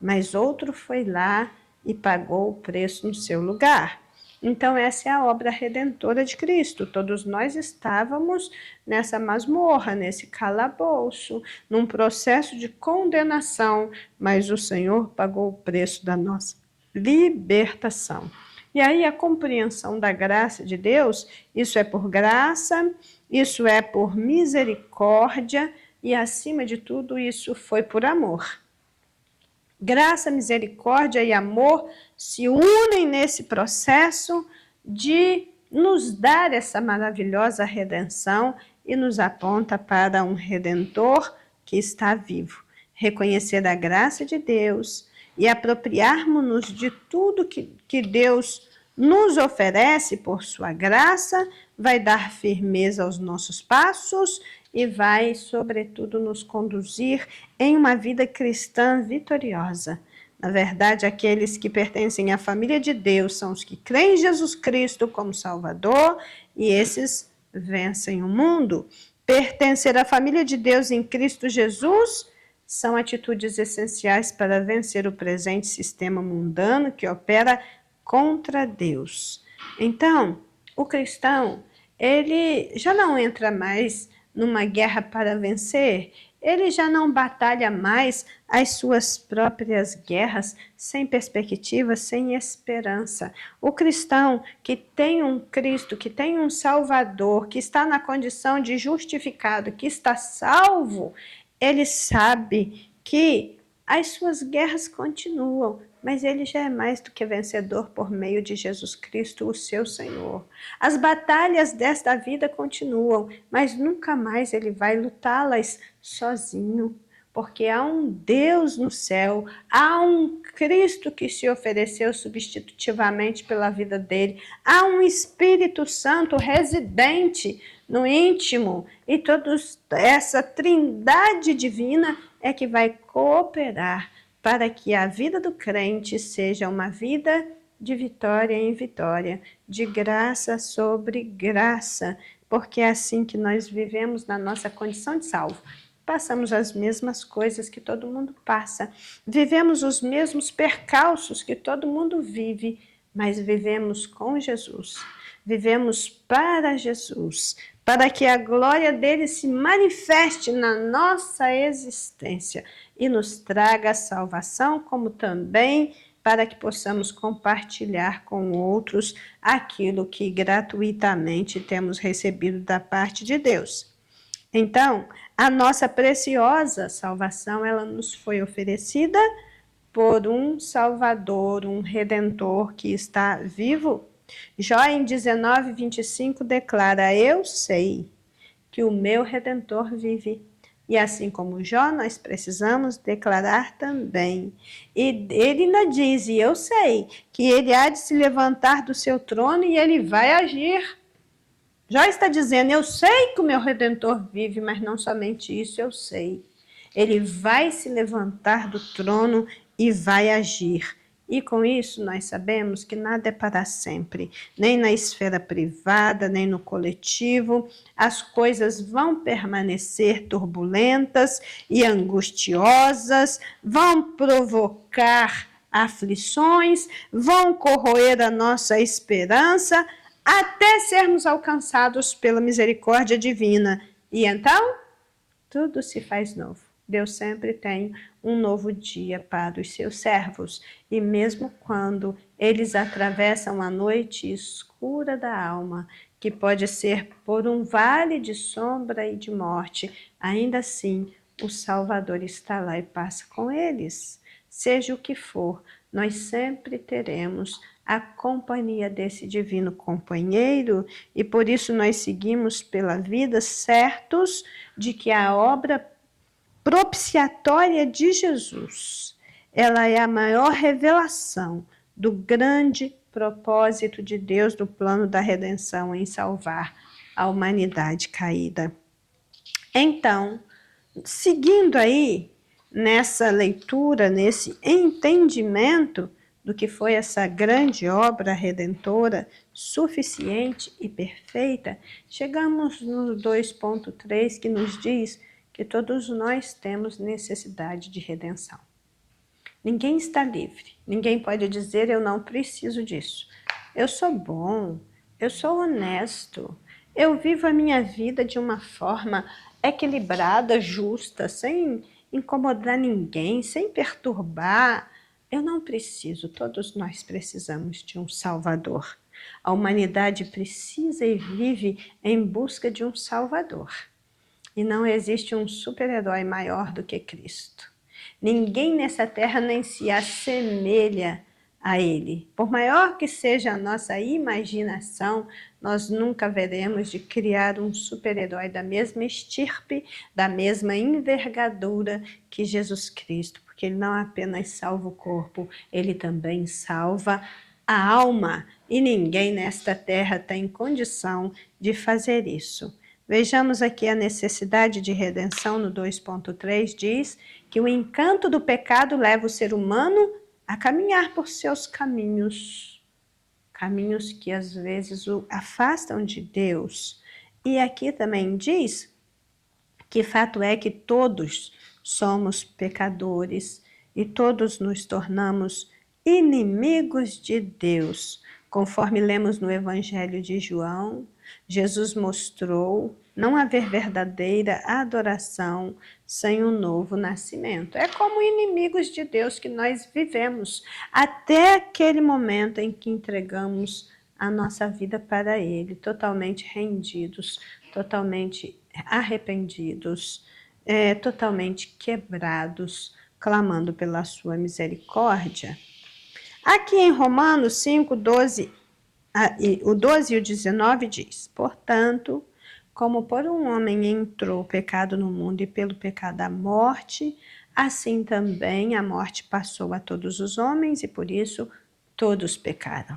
mas outro foi lá e pagou o preço no seu lugar. Então essa é a obra redentora de Cristo. Todos nós estávamos nessa masmorra, nesse calabouço, num processo de condenação, mas o Senhor pagou o preço da nossa libertação. E aí a compreensão da graça de Deus, isso é por graça, isso é por misericórdia e, acima de tudo, isso foi por amor. Graça, misericórdia e amor se unem nesse processo de nos dar essa maravilhosa redenção e nos aponta para um Redentor que está vivo. Reconhecer a graça de Deus e apropriarmos-nos de tudo que Deus nos oferece por sua graça, vai dar firmeza aos nossos passos e vai, sobretudo, nos conduzir em uma vida cristã vitoriosa. Na verdade, aqueles que pertencem à família de Deus são os que creem em Jesus Cristo como Salvador, e esses vencem o mundo. Pertencer à família de Deus em Cristo Jesus são atitudes essenciais para vencer o presente sistema mundano que opera contra Deus. Então, o cristão, ele já não entra mais numa guerra para vencer, ele já não batalha mais as suas próprias guerras sem perspectiva, sem esperança. O cristão que tem um Cristo, que tem um Salvador, que está na condição de justificado, que está salvo, ele sabe que as suas guerras continuam, mas ele já é mais do que vencedor por meio de Jesus Cristo, o seu Senhor. As batalhas desta vida continuam, mas nunca mais ele vai lutá-las sozinho, porque há um Deus no céu, há um Cristo que se ofereceu substitutivamente pela vida dele, há um Espírito Santo residente no íntimo, e toda essa trindade divina é que vai cooperar para que a vida do crente seja uma vida de vitória em vitória, de graça sobre graça, porque é assim que nós vivemos na nossa condição de salvo. Passamos as mesmas coisas que todo mundo passa, vivemos os mesmos percalços que todo mundo vive, mas vivemos com Jesus, vivemos para Jesus, para que a glória dele se manifeste na nossa existência e nos traga a salvação, como também para que possamos compartilhar com outros aquilo que gratuitamente temos recebido da parte de Deus. Então, a nossa preciosa salvação, ela nos foi oferecida por um Salvador, um Redentor que está vivo. Jó em 19:25 declara: eu sei que o meu Redentor vive. E assim como Jó, nós precisamos declarar também. E ele ainda diz: e eu sei que ele há de se levantar do seu trono e ele vai agir. Jó está dizendo: eu sei que o meu Redentor vive, mas não somente isso eu sei. Ele vai se levantar do trono e vai agir. E com isso nós sabemos que nada é para sempre, nem na esfera privada, nem no coletivo. As coisas vão permanecer turbulentas e angustiosas, vão provocar aflições, vão corroer a nossa esperança, até sermos alcançados pela misericórdia divina. E então, tudo se faz novo. Deus sempre tem um novo dia para os seus servos. E mesmo quando eles atravessam a noite escura da alma, que pode ser por um vale de sombra e de morte, ainda assim o Salvador está lá e passa com eles. Seja o que for, nós sempre teremos a companhia desse divino companheiro, e por isso nós seguimos pela vida certos de que a obra propiciatória de Jesus, ela é a maior revelação do grande propósito de Deus do plano da redenção em salvar a humanidade caída. Então, seguindo aí nessa leitura, nesse entendimento do que foi essa grande obra redentora, suficiente e perfeita, chegamos no 2.3, que nos diz que todos nós temos necessidade de redenção. Ninguém está livre, ninguém pode dizer: eu não preciso disso. Eu sou bom, eu sou honesto, eu vivo a minha vida de uma forma equilibrada, justa, sem incomodar ninguém, sem perturbar. Eu não preciso, todos nós precisamos de um Salvador. A humanidade precisa e vive em busca de um Salvador. E não existe um super-herói maior do que Cristo. Ninguém nessa terra nem se assemelha a Ele. Por maior que seja a nossa imaginação, nós nunca veremos de criar um super-herói da mesma estirpe, da mesma envergadura que Jesus Cristo, porque Ele não apenas salva o corpo, Ele também salva a alma, e ninguém nesta terra tem condição de fazer isso. Vejamos aqui a necessidade de redenção no 2.3, diz que o encanto do pecado leva o ser humano a caminhar por seus caminhos, caminhos que às vezes o afastam de Deus. E aqui também diz que fato é que todos somos pecadores e todos nos tornamos inimigos de Deus. Conforme lemos no Evangelho de João, Jesus mostrou não haver verdadeira adoração sem um novo nascimento. É como inimigos de Deus que nós vivemos até aquele momento em que entregamos a nossa vida para Ele, totalmente rendidos, totalmente arrependidos, totalmente quebrados, clamando pela sua misericórdia. Aqui em Romanos 5, 12, o 12 e o 19 diz: portanto, como por um homem entrou o pecado no mundo e pelo pecado a morte, assim também a morte passou a todos os homens e por isso todos pecaram.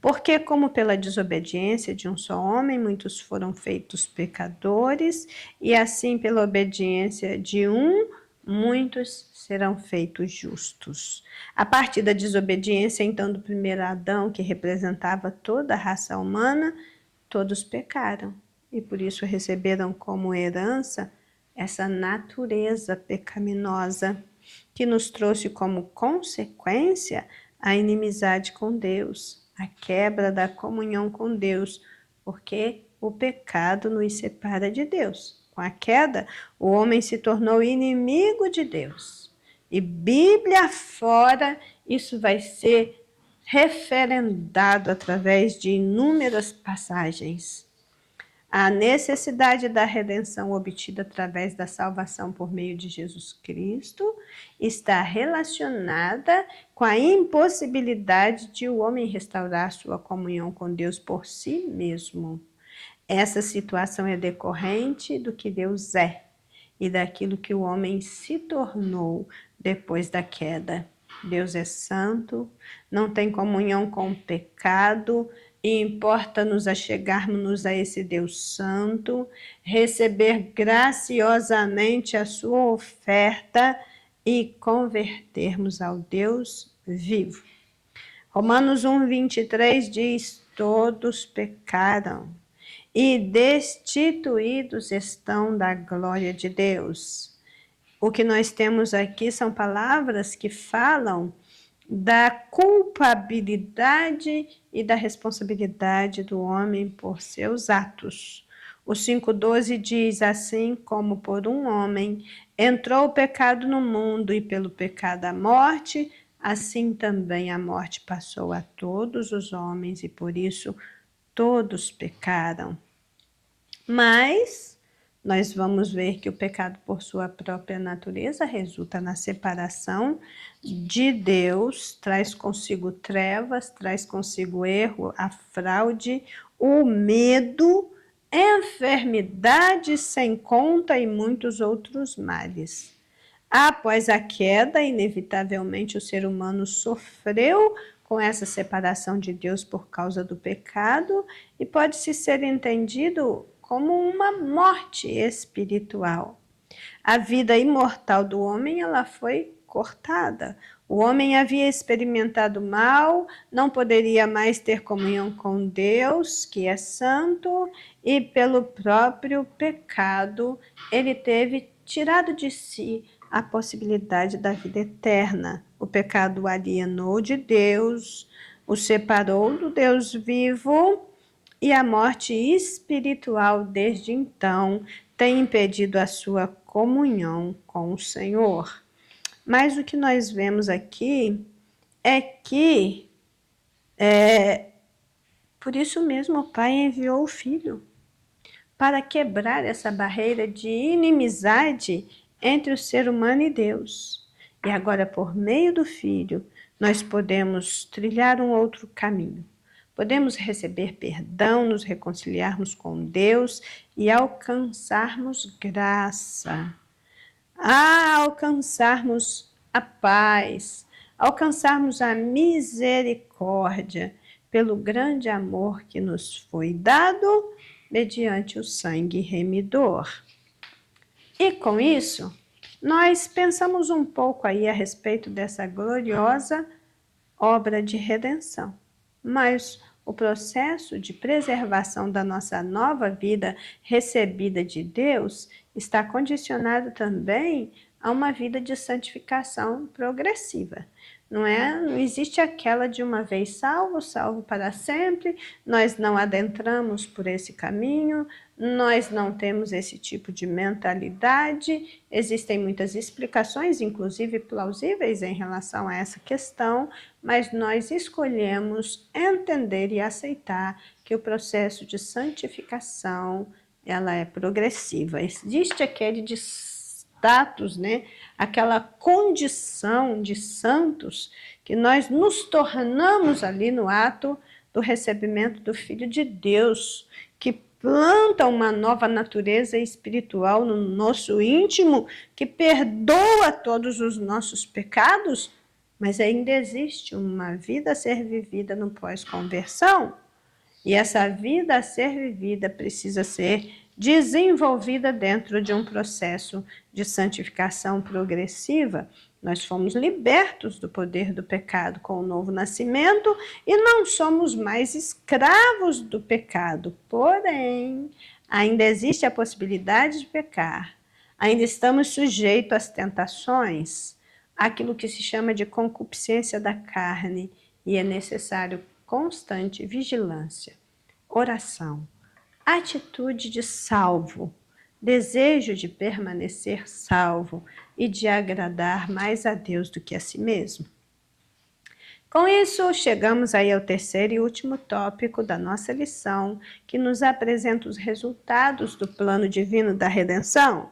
Porque como pela desobediência de um só homem muitos foram feitos pecadores, e assim pela obediência de um, muitos serão feitos justos. A partir da desobediência, então, do primeiro Adão, que representava toda a raça humana, todos pecaram, e por isso receberam como herança essa natureza pecaminosa, que nos trouxe como consequência a inimizade com Deus, a quebra da comunhão com Deus, porque o pecado nos separa de Deus. Com a queda, o homem se tornou inimigo de Deus. E Bíblia fora, isso vai ser referendado através de inúmeras passagens. A necessidade da redenção obtida através da salvação por meio de Jesus Cristo está relacionada com a impossibilidade de o homem restaurar sua comunhão com Deus por si mesmo. Essa situação é decorrente do que Deus é e daquilo que o homem se tornou depois da queda. Deus é santo, não tem comunhão com o pecado, e importa-nos achegarmos-nos a esse Deus santo, receber graciosamente a sua oferta e convertermos ao Deus vivo. Romanos 1, 23 diz: todos pecaram e destituídos estão da glória de Deus. O que nós temos aqui são palavras que falam da culpabilidade e da responsabilidade do homem por seus atos. O 5,12 diz: assim como por um homem entrou o pecado no mundo e pelo pecado a morte, assim também a morte passou a todos os homens e por isso todos pecaram. Mas nós vamos ver que o pecado, por sua própria natureza, resulta na separação de Deus, traz consigo trevas, traz consigo erro, a fraude, o medo, enfermidade sem conta e muitos outros males. Após a queda, inevitavelmente o ser humano sofreu com essa separação de Deus por causa do pecado e pode-se ser entendido como uma morte espiritual. A vida imortal do homem, ela foi cortada. O homem havia experimentado mal, não poderia mais ter comunhão com Deus, que é santo, e pelo próprio pecado, ele teve tirado de si a possibilidade da vida eterna. O pecado o alienou de Deus, o separou do Deus vivo, e a morte espiritual desde então tem impedido a sua comunhão com o Senhor. Mas o que nós vemos aqui é que, por isso mesmo, o Pai enviou o Filho para quebrar essa barreira de inimizade entre o ser humano e Deus. E agora, por meio do Filho, nós podemos trilhar um outro caminho. Podemos receber perdão, nos reconciliarmos com Deus e alcançarmos graça. Alcançarmos a paz, alcançarmos a misericórdia pelo grande amor que nos foi dado mediante o sangue remidor. E com isso, nós pensamos um pouco aí a respeito dessa gloriosa obra de redenção. Mas o processo de preservação da nossa nova vida recebida de Deus está condicionado também a uma vida de santificação progressiva. Não é? Não existe aquela de uma vez salvo, salvo para sempre. Nós não adentramos por esse caminho, nós não temos esse tipo de mentalidade. Existem muitas explicações, inclusive plausíveis, em relação a essa questão, mas nós escolhemos entender e aceitar que o processo de santificação ela é progressiva. Existe aquele de status, né? Aquela condição de santos que nós nos tornamos ali no ato do recebimento do Filho de Deus, que planta uma nova natureza espiritual no nosso íntimo, que perdoa todos os nossos pecados, mas ainda existe uma vida a ser vivida no pós-conversão, e essa vida a ser vivida precisa ser desenvolvida dentro de um processo de santificação progressiva. Nós fomos libertos do poder do pecado com o novo nascimento e não somos mais escravos do pecado. Porém, ainda existe a possibilidade de pecar. Ainda estamos sujeitos às tentações, aquilo que se chama de concupiscência da carne, e é necessário constante vigilância, oração, atitude de salvo, desejo de permanecer salvo e de agradar mais a Deus do que a si mesmo. Com isso, chegamos aí ao terceiro e último tópico da nossa lição, que nos apresenta os resultados do plano divino da redenção.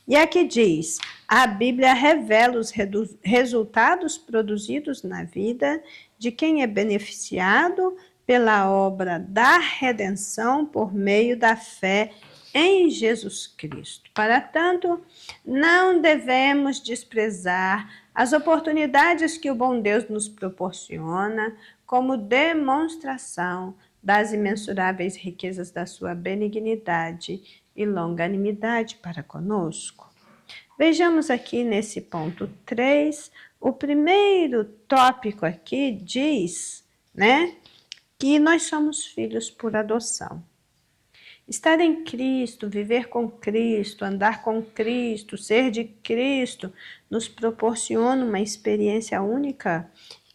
E aqui diz, a Bíblia revela os resultados produzidos na vida de quem é beneficiado pela obra da redenção por meio da fé em Jesus Cristo. Para tanto, não devemos desprezar as oportunidades que o bom Deus nos proporciona como demonstração das imensuráveis riquezas da sua benignidade e longanimidade para conosco. Vejamos aqui nesse ponto 3, o primeiro tópico aqui diz, né, que nós somos filhos por adoção. Estar em Cristo, viver com Cristo, andar com Cristo, ser de Cristo, nos proporciona uma experiência única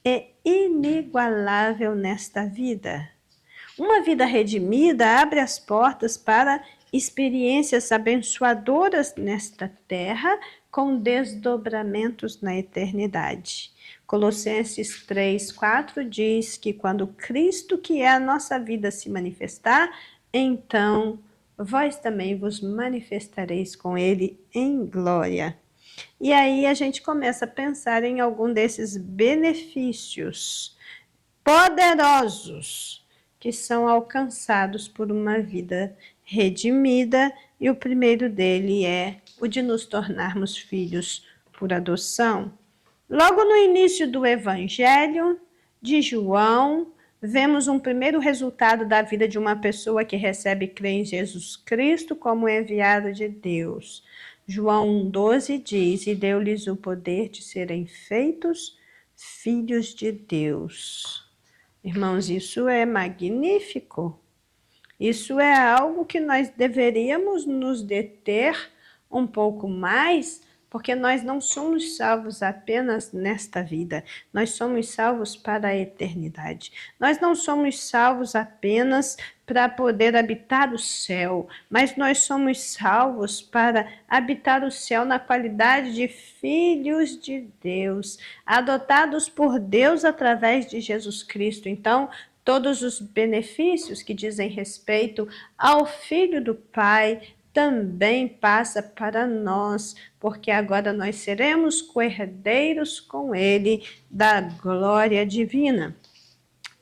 e inigualável nesta vida. Uma vida redimida abre as portas para experiências abençoadoras nesta terra, com desdobramentos na eternidade. Colossenses 3:4 diz que quando Cristo, que é a nossa vida, se manifestar, então vós também vos manifestareis com ele em glória. E aí a gente começa a pensar em algum desses benefícios poderosos que são alcançados por uma vida redimida, e o primeiro dele é o de nos tornarmos filhos por adoção. Logo no início do Evangelho de João, vemos um primeiro resultado da vida de uma pessoa que recebe e crê em Jesus Cristo como enviado de Deus. João 1,12 diz, e deu-lhes o poder de serem feitos filhos de Deus. Irmãos, isso é magnífico. Isso é algo que nós deveríamos nos deter um pouco mais, porque nós não somos salvos apenas nesta vida, nós somos salvos para a eternidade. Nós não somos salvos apenas para poder habitar o céu, mas nós somos salvos para habitar o céu na qualidade de filhos de Deus, adotados por Deus através de Jesus Cristo. Então, todos os benefícios que dizem respeito ao Filho do Pai também passa para nós, porque agora nós seremos co-herdeiros com ele da glória divina.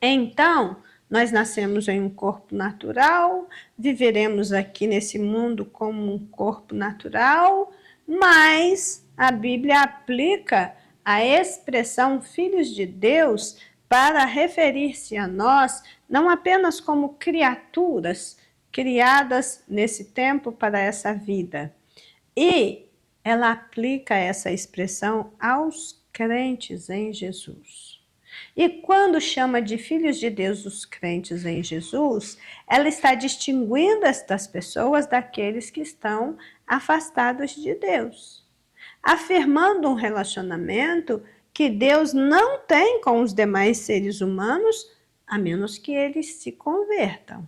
Então, nós nascemos em um corpo natural, viveremos aqui nesse mundo como um corpo natural, mas a Bíblia aplica a expressão filhos de Deus para referir-se a nós não apenas como criaturas criadas nesse tempo para essa vida. E ela aplica essa expressão aos crentes em Jesus. E quando chama de filhos de Deus os crentes em Jesus, ela está distinguindo estas pessoas daqueles que estão afastados de Deus, afirmando um relacionamento que Deus não tem com os demais seres humanos, a menos que eles se convertam.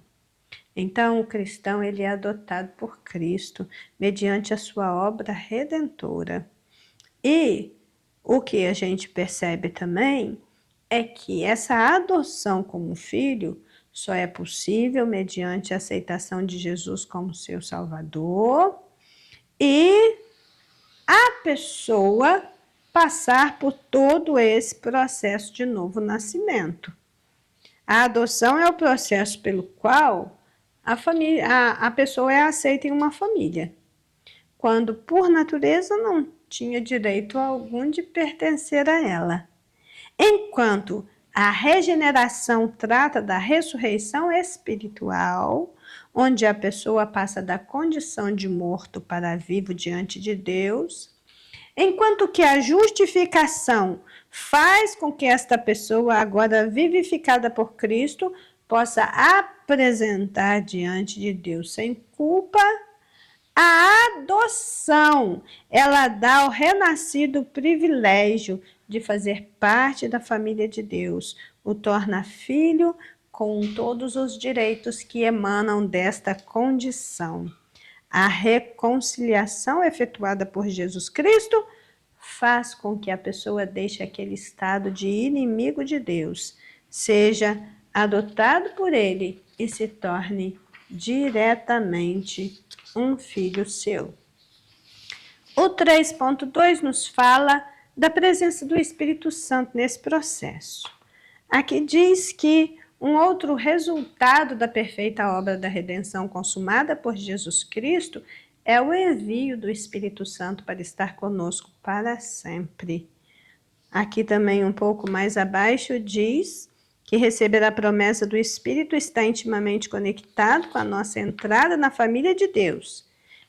Então, o cristão ele é adotado por Cristo mediante a sua obra redentora. E o que a gente percebe também é que essa adoção como filho só é possível mediante a aceitação de Jesus como seu Salvador e a pessoa passar por todo esse processo de novo nascimento. A adoção é o processo pelo qual a pessoa é aceita em uma família, quando por natureza não tinha direito algum de pertencer a ela. Enquanto a regeneração trata da ressurreição espiritual, onde a pessoa passa da condição de morto para vivo diante de Deus, enquanto que a justificação faz com que esta pessoa, agora vivificada por Cristo, possa apresentar diante de Deus sem culpa. A adoção, ela dá ao renascido o privilégio de fazer parte da família de Deus, o torna filho com todos os direitos que emanam desta condição. A reconciliação efetuada por Jesus Cristo faz com que a pessoa deixe aquele estado de inimigo de Deus, seja adotado por ele e se torne diretamente um filho seu. O 3.2 nos fala da presença do Espírito Santo nesse processo. Aqui diz que um outro resultado da perfeita obra da redenção consumada por Jesus Cristo é o envio do Espírito Santo para estar conosco para sempre. Aqui também um pouco mais abaixo diz que receber a promessa do Espírito está intimamente conectado com a nossa entrada na família de Deus.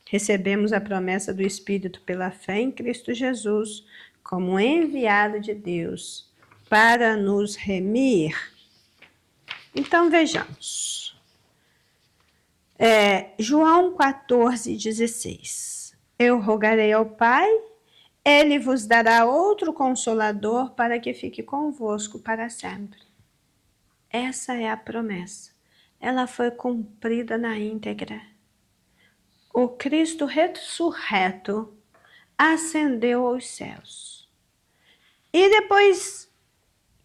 Recebemos a promessa do Espírito pela fé em Cristo Jesus, como enviado de Deus, para nos remir. Então, vejamos. João 14,16. Eu rogarei ao Pai, Ele vos dará outro Consolador para que fique convosco para sempre. Essa é a promessa. Ela foi cumprida na íntegra. O Cristo ressurreto ascendeu aos céus. E depois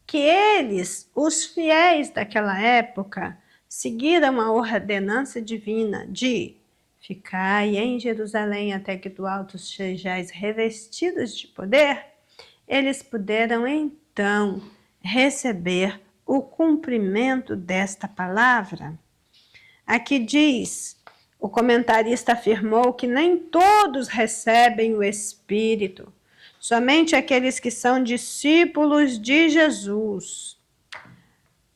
que eles, os fiéis daquela época, seguiram a ordenança divina de ficai em Jerusalém até que do alto sejais revestidos de poder, eles puderam então receber o cumprimento desta palavra. Aqui diz, o comentarista afirmou que nem todos recebem o Espírito, somente aqueles que são discípulos de Jesus.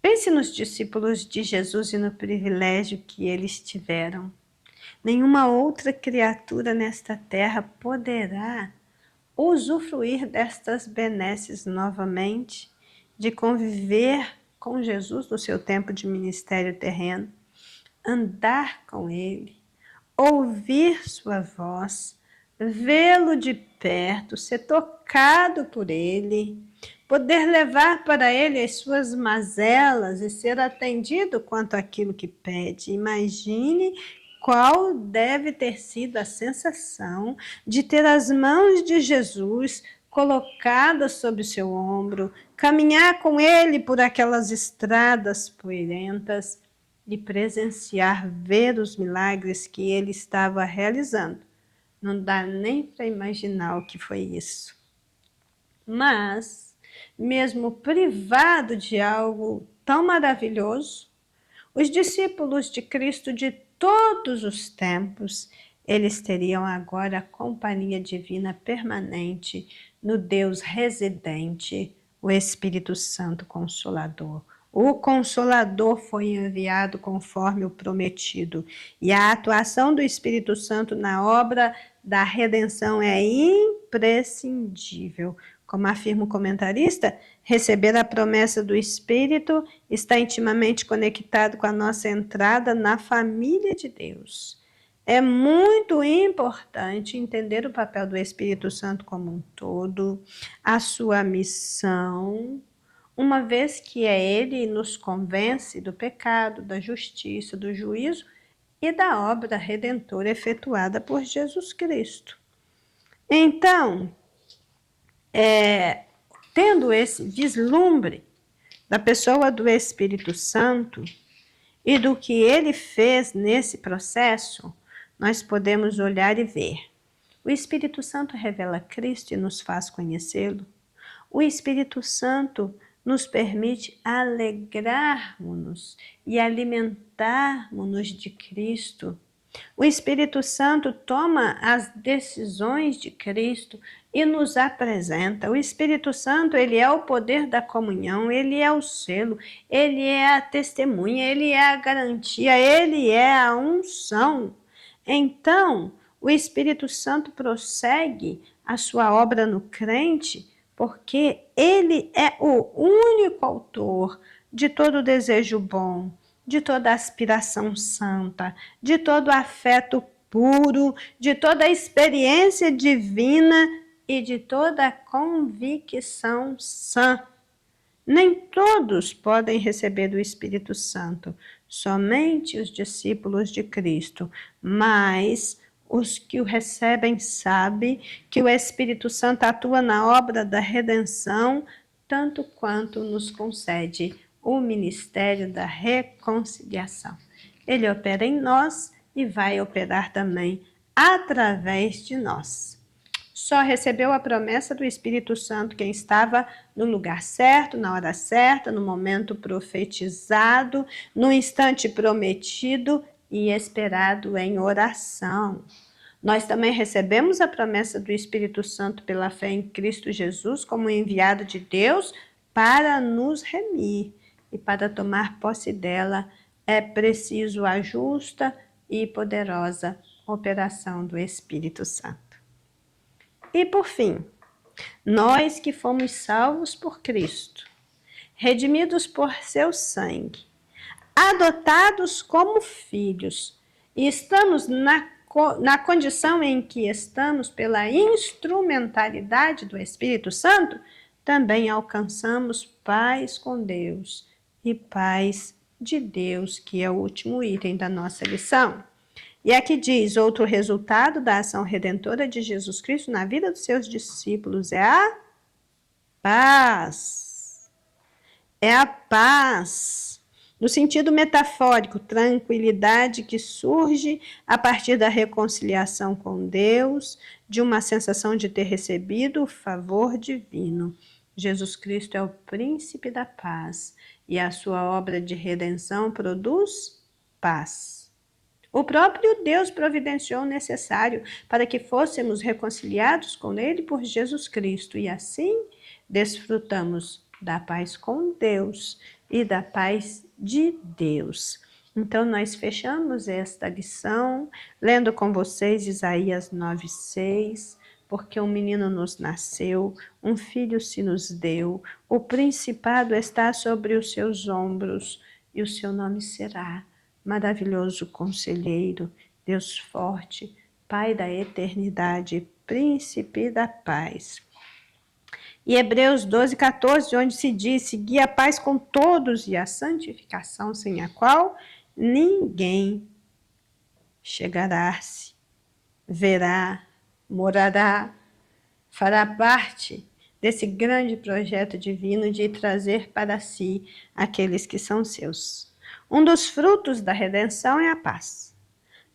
Pense nos discípulos de Jesus e no privilégio que eles tiveram. Nenhuma outra criatura nesta terra poderá usufruir destas benesses novamente, de conviver com Jesus no seu tempo de ministério terreno, andar com Ele, ouvir sua voz, vê-lo de perto, ser tocado por Ele, poder levar para Ele as suas mazelas e ser atendido quanto àquilo que pede. Imagine qual deve ter sido a sensação de ter as mãos de Jesus colocadas sobre o seu ombro, caminhar com Ele por aquelas estradas poeirentas, de presenciar, ver os milagres que ele estava realizando. Não dá nem para imaginar o que foi isso. Mas, mesmo privado de algo tão maravilhoso, os discípulos de Cristo de todos os tempos, eles teriam agora a companhia divina permanente no Deus residente, o Espírito Santo Consolador. O Consolador foi enviado conforme o prometido, e a atuação do Espírito Santo na obra da redenção é imprescindível. Como afirma o comentarista, receber a promessa do Espírito está intimamente conectado com a nossa entrada na família de Deus. É muito importante entender o papel do Espírito Santo como um todo, a sua missão, uma vez que é ele nos convence do pecado, da justiça, do juízo e da obra redentora efetuada por Jesus Cristo. Então, tendo esse vislumbre da pessoa do Espírito Santo e do que ele fez nesse processo, nós podemos olhar e ver. O Espírito Santo revela Cristo e nos faz conhecê-lo. O Espírito Santo nos permite alegrarmos-nos e alimentarmos-nos de Cristo. O Espírito Santo toma as decisões de Cristo e nos apresenta. O Espírito Santo, ele é o poder da comunhão, ele é o selo, ele é a testemunha, ele é a garantia, ele é a unção. Então, o Espírito Santo prossegue a sua obra no crente, porque ele é o único autor de todo desejo bom, de toda aspiração santa, de todo afeto puro, de toda experiência divina e de toda convicção sã. Nem todos podem receber do Espírito Santo, somente os discípulos de Cristo, mas os que o recebem sabem que o Espírito Santo atua na obra da redenção, tanto quanto nos concede o ministério da reconciliação. Ele opera em nós e vai operar também através de nós. Só recebeu a promessa do Espírito Santo quem estava no lugar certo, na hora certa, no momento profetizado, no instante prometido e esperado em oração. Nós também recebemos a promessa do Espírito Santo pela fé em Cristo Jesus como enviado de Deus para nos remir. E para tomar posse dela é preciso a justa e poderosa operação do Espírito Santo. E por fim, nós que fomos salvos por Cristo, redimidos por seu sangue, adotados como filhos, e estamos na condição em que estamos pela instrumentalidade do Espírito Santo, também alcançamos paz com Deus e paz de Deus, que é o último item da nossa lição. E aqui diz, outro resultado da ação redentora de Jesus Cristo na vida dos seus discípulos é a paz. É a paz. No sentido metafórico, tranquilidade que surge a partir da reconciliação com Deus, de uma sensação de ter recebido o favor divino. Jesus Cristo é o príncipe da paz e a sua obra de redenção produz paz. O próprio Deus providenciou o necessário para que fôssemos reconciliados com Ele por Jesus Cristo e assim desfrutamos da paz com Deus e da paz de Deus. Então nós fechamos esta lição lendo com vocês Isaías 9:6, porque um menino nos nasceu, um filho se nos deu, o principado está sobre os seus ombros e o seu nome será Maravilhoso Conselheiro, Deus Forte, Pai da Eternidade, Príncipe da Paz. E Hebreus 12:14, onde se diz, segui a paz com todos e a santificação, sem a qual ninguém chegará-se, verá, morará, fará parte desse grande projeto divino de trazer para si aqueles que são seus. Um dos frutos da redenção é a paz.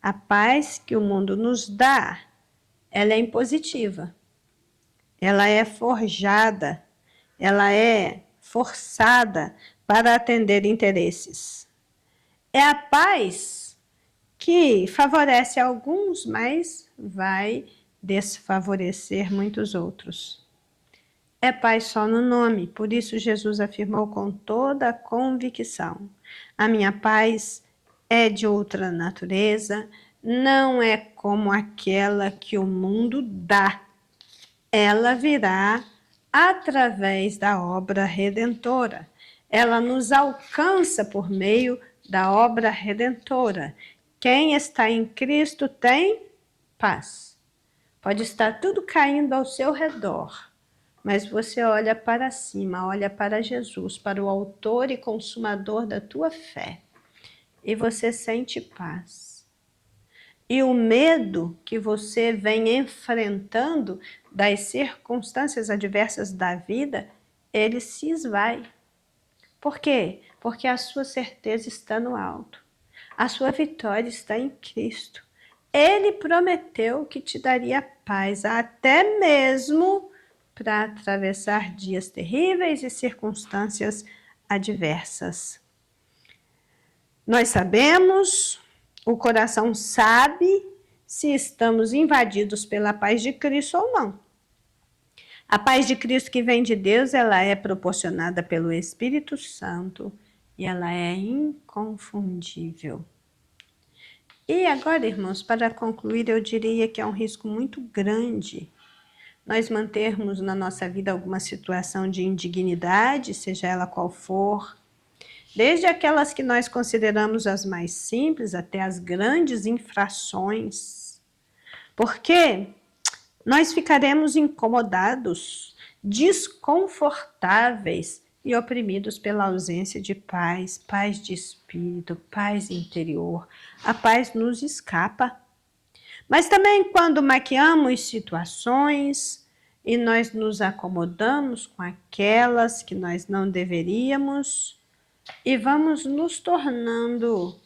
A paz que o mundo nos dá, ela é impositiva. Ela é forjada, ela é forçada para atender interesses. É a paz que favorece alguns, mas vai desfavorecer muitos outros. É paz só no nome, por isso Jesus afirmou com toda a convicção: a minha paz é de outra natureza, não é como aquela que o mundo dá. Ela virá através da obra redentora. Ela nos alcança por meio da obra redentora. Quem está em Cristo tem paz. Pode estar tudo caindo ao seu redor, mas você olha para cima, olha para Jesus, para o autor e consumador da tua fé, e você sente paz. E o medo que você vem enfrentando das circunstâncias adversas da vida, ele se esvai. Por quê? Porque a sua certeza está no alto. A sua vitória está em Cristo. Ele prometeu que te daria paz, até mesmo para atravessar dias terríveis e circunstâncias adversas. Nós sabemos, o coração sabe se estamos invadidos pela paz de Cristo ou não. A paz de Cristo que vem de Deus, ela é proporcionada pelo Espírito Santo e ela é inconfundível. E agora, irmãos, para concluir, eu diria que é um risco muito grande nós mantermos na nossa vida alguma situação de indignidade, seja ela qual for, desde aquelas que nós consideramos as mais simples até as grandes infrações, porque nós ficaremos incomodados, desconfortáveis e oprimidos pela ausência de paz, paz de espírito, paz interior. A paz nos escapa. Mas também quando maquiamos situações e nós nos acomodamos com aquelas que nós não deveríamos, e vamos nos tornando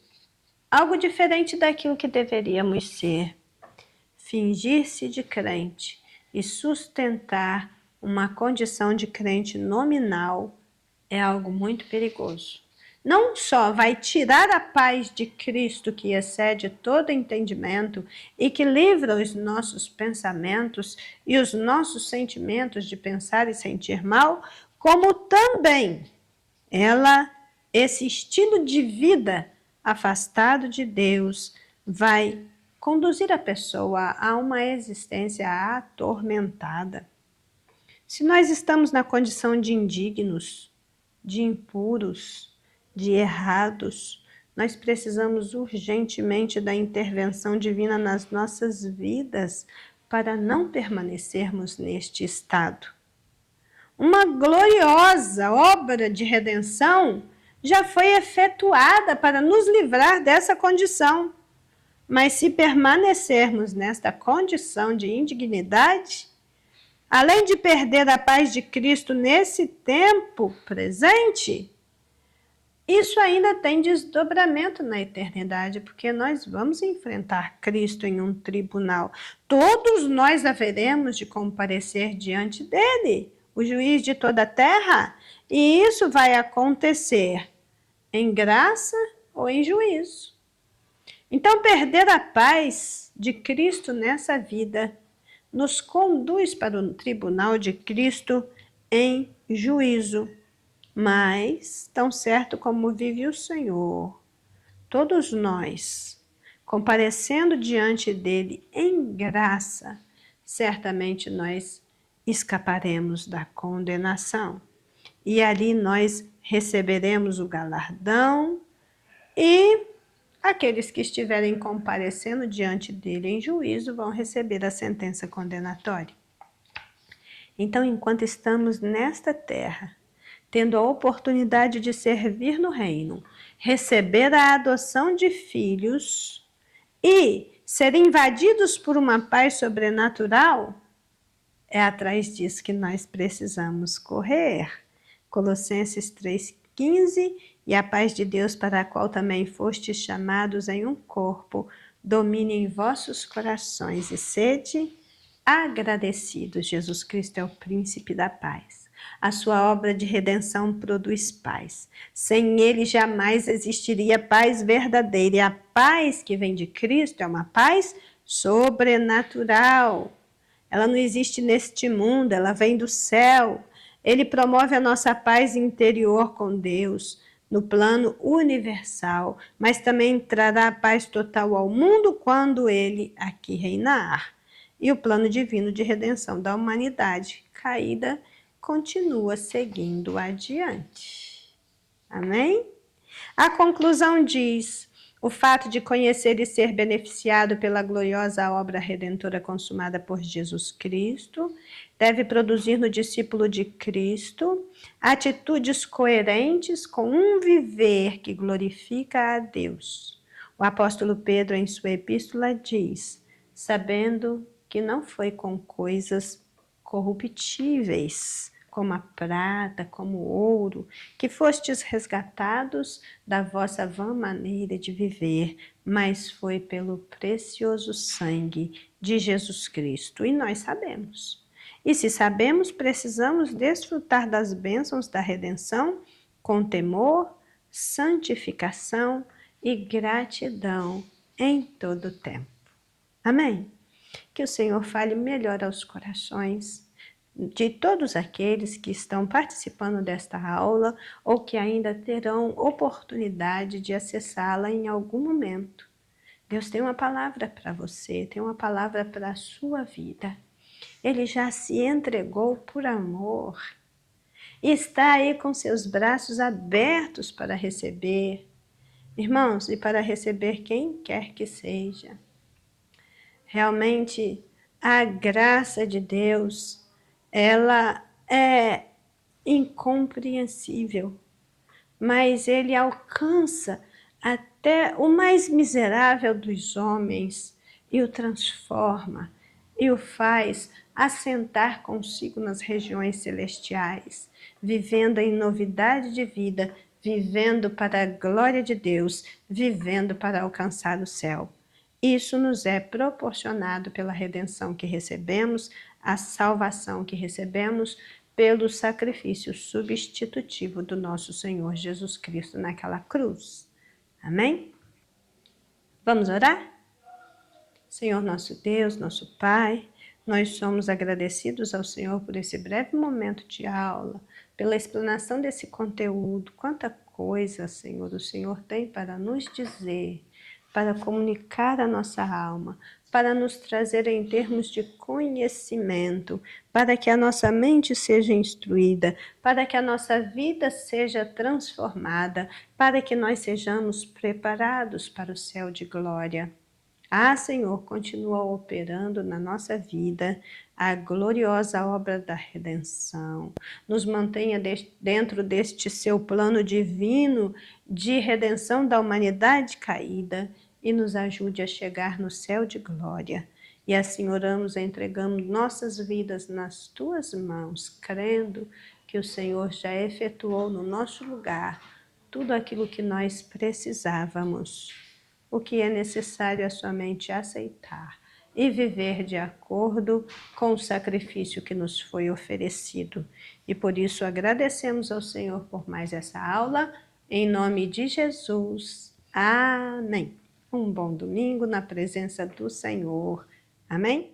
algo diferente daquilo que deveríamos ser. Fingir-se de crente e sustentar uma condição de crente nominal é algo muito perigoso. Não só vai tirar a paz de Cristo que excede todo entendimento e que livra os nossos pensamentos e os nossos sentimentos de pensar e sentir mal, como também esse estilo de vida afastado de Deus vai conduzir a pessoa a uma existência atormentada. Se nós estamos na condição de indignos, de impuros, de errados, nós precisamos urgentemente da intervenção divina nas nossas vidas para não permanecermos neste estado. Uma gloriosa obra de redenção já foi efetuada para nos livrar dessa condição. Mas se permanecermos nesta condição de indignidade, além de perder a paz de Cristo nesse tempo presente, isso ainda tem desdobramento na eternidade, porque nós vamos enfrentar Cristo em um tribunal. Todos nós haveremos de comparecer diante dele, o juiz de toda a terra, e isso vai acontecer em graça ou em juízo. Então, perder a paz de Cristo nessa vida nos conduz para o tribunal de Cristo em juízo. Mas, tão certo como vive o Senhor, todos nós, comparecendo diante dele em graça, certamente nós escaparemos da condenação. E ali nós receberemos o galardão e aqueles que estiverem comparecendo diante dele em juízo vão receber a sentença condenatória. Então, enquanto estamos nesta terra, tendo a oportunidade de servir no reino, receber a adoção de filhos e ser invadidos por uma paz sobrenatural, é atrás disso que nós precisamos correr. Colossenses 3, 15, e a paz de Deus, para a qual também fostes chamados em um corpo, domine em vossos corações e sede agradecidos. Jesus Cristo é o príncipe da paz. A sua obra de redenção produz paz. Sem ele jamais existiria paz verdadeira. E a paz que vem de Cristo é uma paz sobrenatural. Ela não existe neste mundo, ela vem do céu. Ele promove a nossa paz interior com Deus, no plano universal, mas também trará a paz total ao mundo quando ele aqui reinar. E o plano divino de redenção da humanidade caída continua seguindo adiante. Amém? A conclusão diz: o fato de conhecer e ser beneficiado pela gloriosa obra redentora consumada por Jesus Cristo deve produzir no discípulo de Cristo atitudes coerentes com um viver que glorifica a Deus. O apóstolo Pedro, em sua epístola, diz: sabendo que não foi com coisas corruptíveis, como a prata, como o ouro, que fostes resgatados da vossa vã maneira de viver, mas foi pelo precioso sangue de Jesus Cristo. E nós sabemos. E se sabemos, precisamos desfrutar das bênçãos da redenção com temor, santificação e gratidão em todo o tempo. Amém? Que o Senhor fale melhor aos corações de todos aqueles que estão participando desta aula ou que ainda terão oportunidade de acessá-la em algum momento. Deus tem uma palavra para você, tem uma palavra para a sua vida. Ele já se entregou por amor. E está aí com seus braços abertos para receber. Irmãos, e para receber quem quer que seja. Realmente, a graça de Deus, ela é incompreensível, mas ele alcança até o mais miserável dos homens e o transforma e o faz assentar consigo nas regiões celestiais, vivendo em novidade de vida, vivendo para a glória de Deus, vivendo para alcançar o céu. Isso nos é proporcionado pela redenção que recebemos, a salvação que recebemos, pelo sacrifício substitutivo do nosso Senhor Jesus Cristo naquela cruz. Amém? Vamos orar? Senhor nosso Deus, nosso Pai, nós somos agradecidos ao Senhor por esse breve momento de aula, pela explanação desse conteúdo. Quanta coisa, Senhor, o Senhor tem para nos dizer, para comunicar a nossa alma, para nos trazer em termos de conhecimento, para que a nossa mente seja instruída, para que a nossa vida seja transformada, para que nós sejamos preparados para o céu de glória. Ah, Senhor, continua operando na nossa vida a gloriosa obra da redenção. Nos mantenha dentro deste seu plano divino de redenção da humanidade caída e nos ajude a chegar no céu de glória. E assim oramos, entregamos nossas vidas nas tuas mãos, crendo que o Senhor já efetuou no nosso lugar tudo aquilo que nós precisávamos. O que é necessário é somente aceitar e viver de acordo com o sacrifício que nos foi oferecido. E por isso agradecemos ao Senhor por mais essa aula, em nome de Jesus. Amém. Um bom domingo na presença do Senhor. Amém?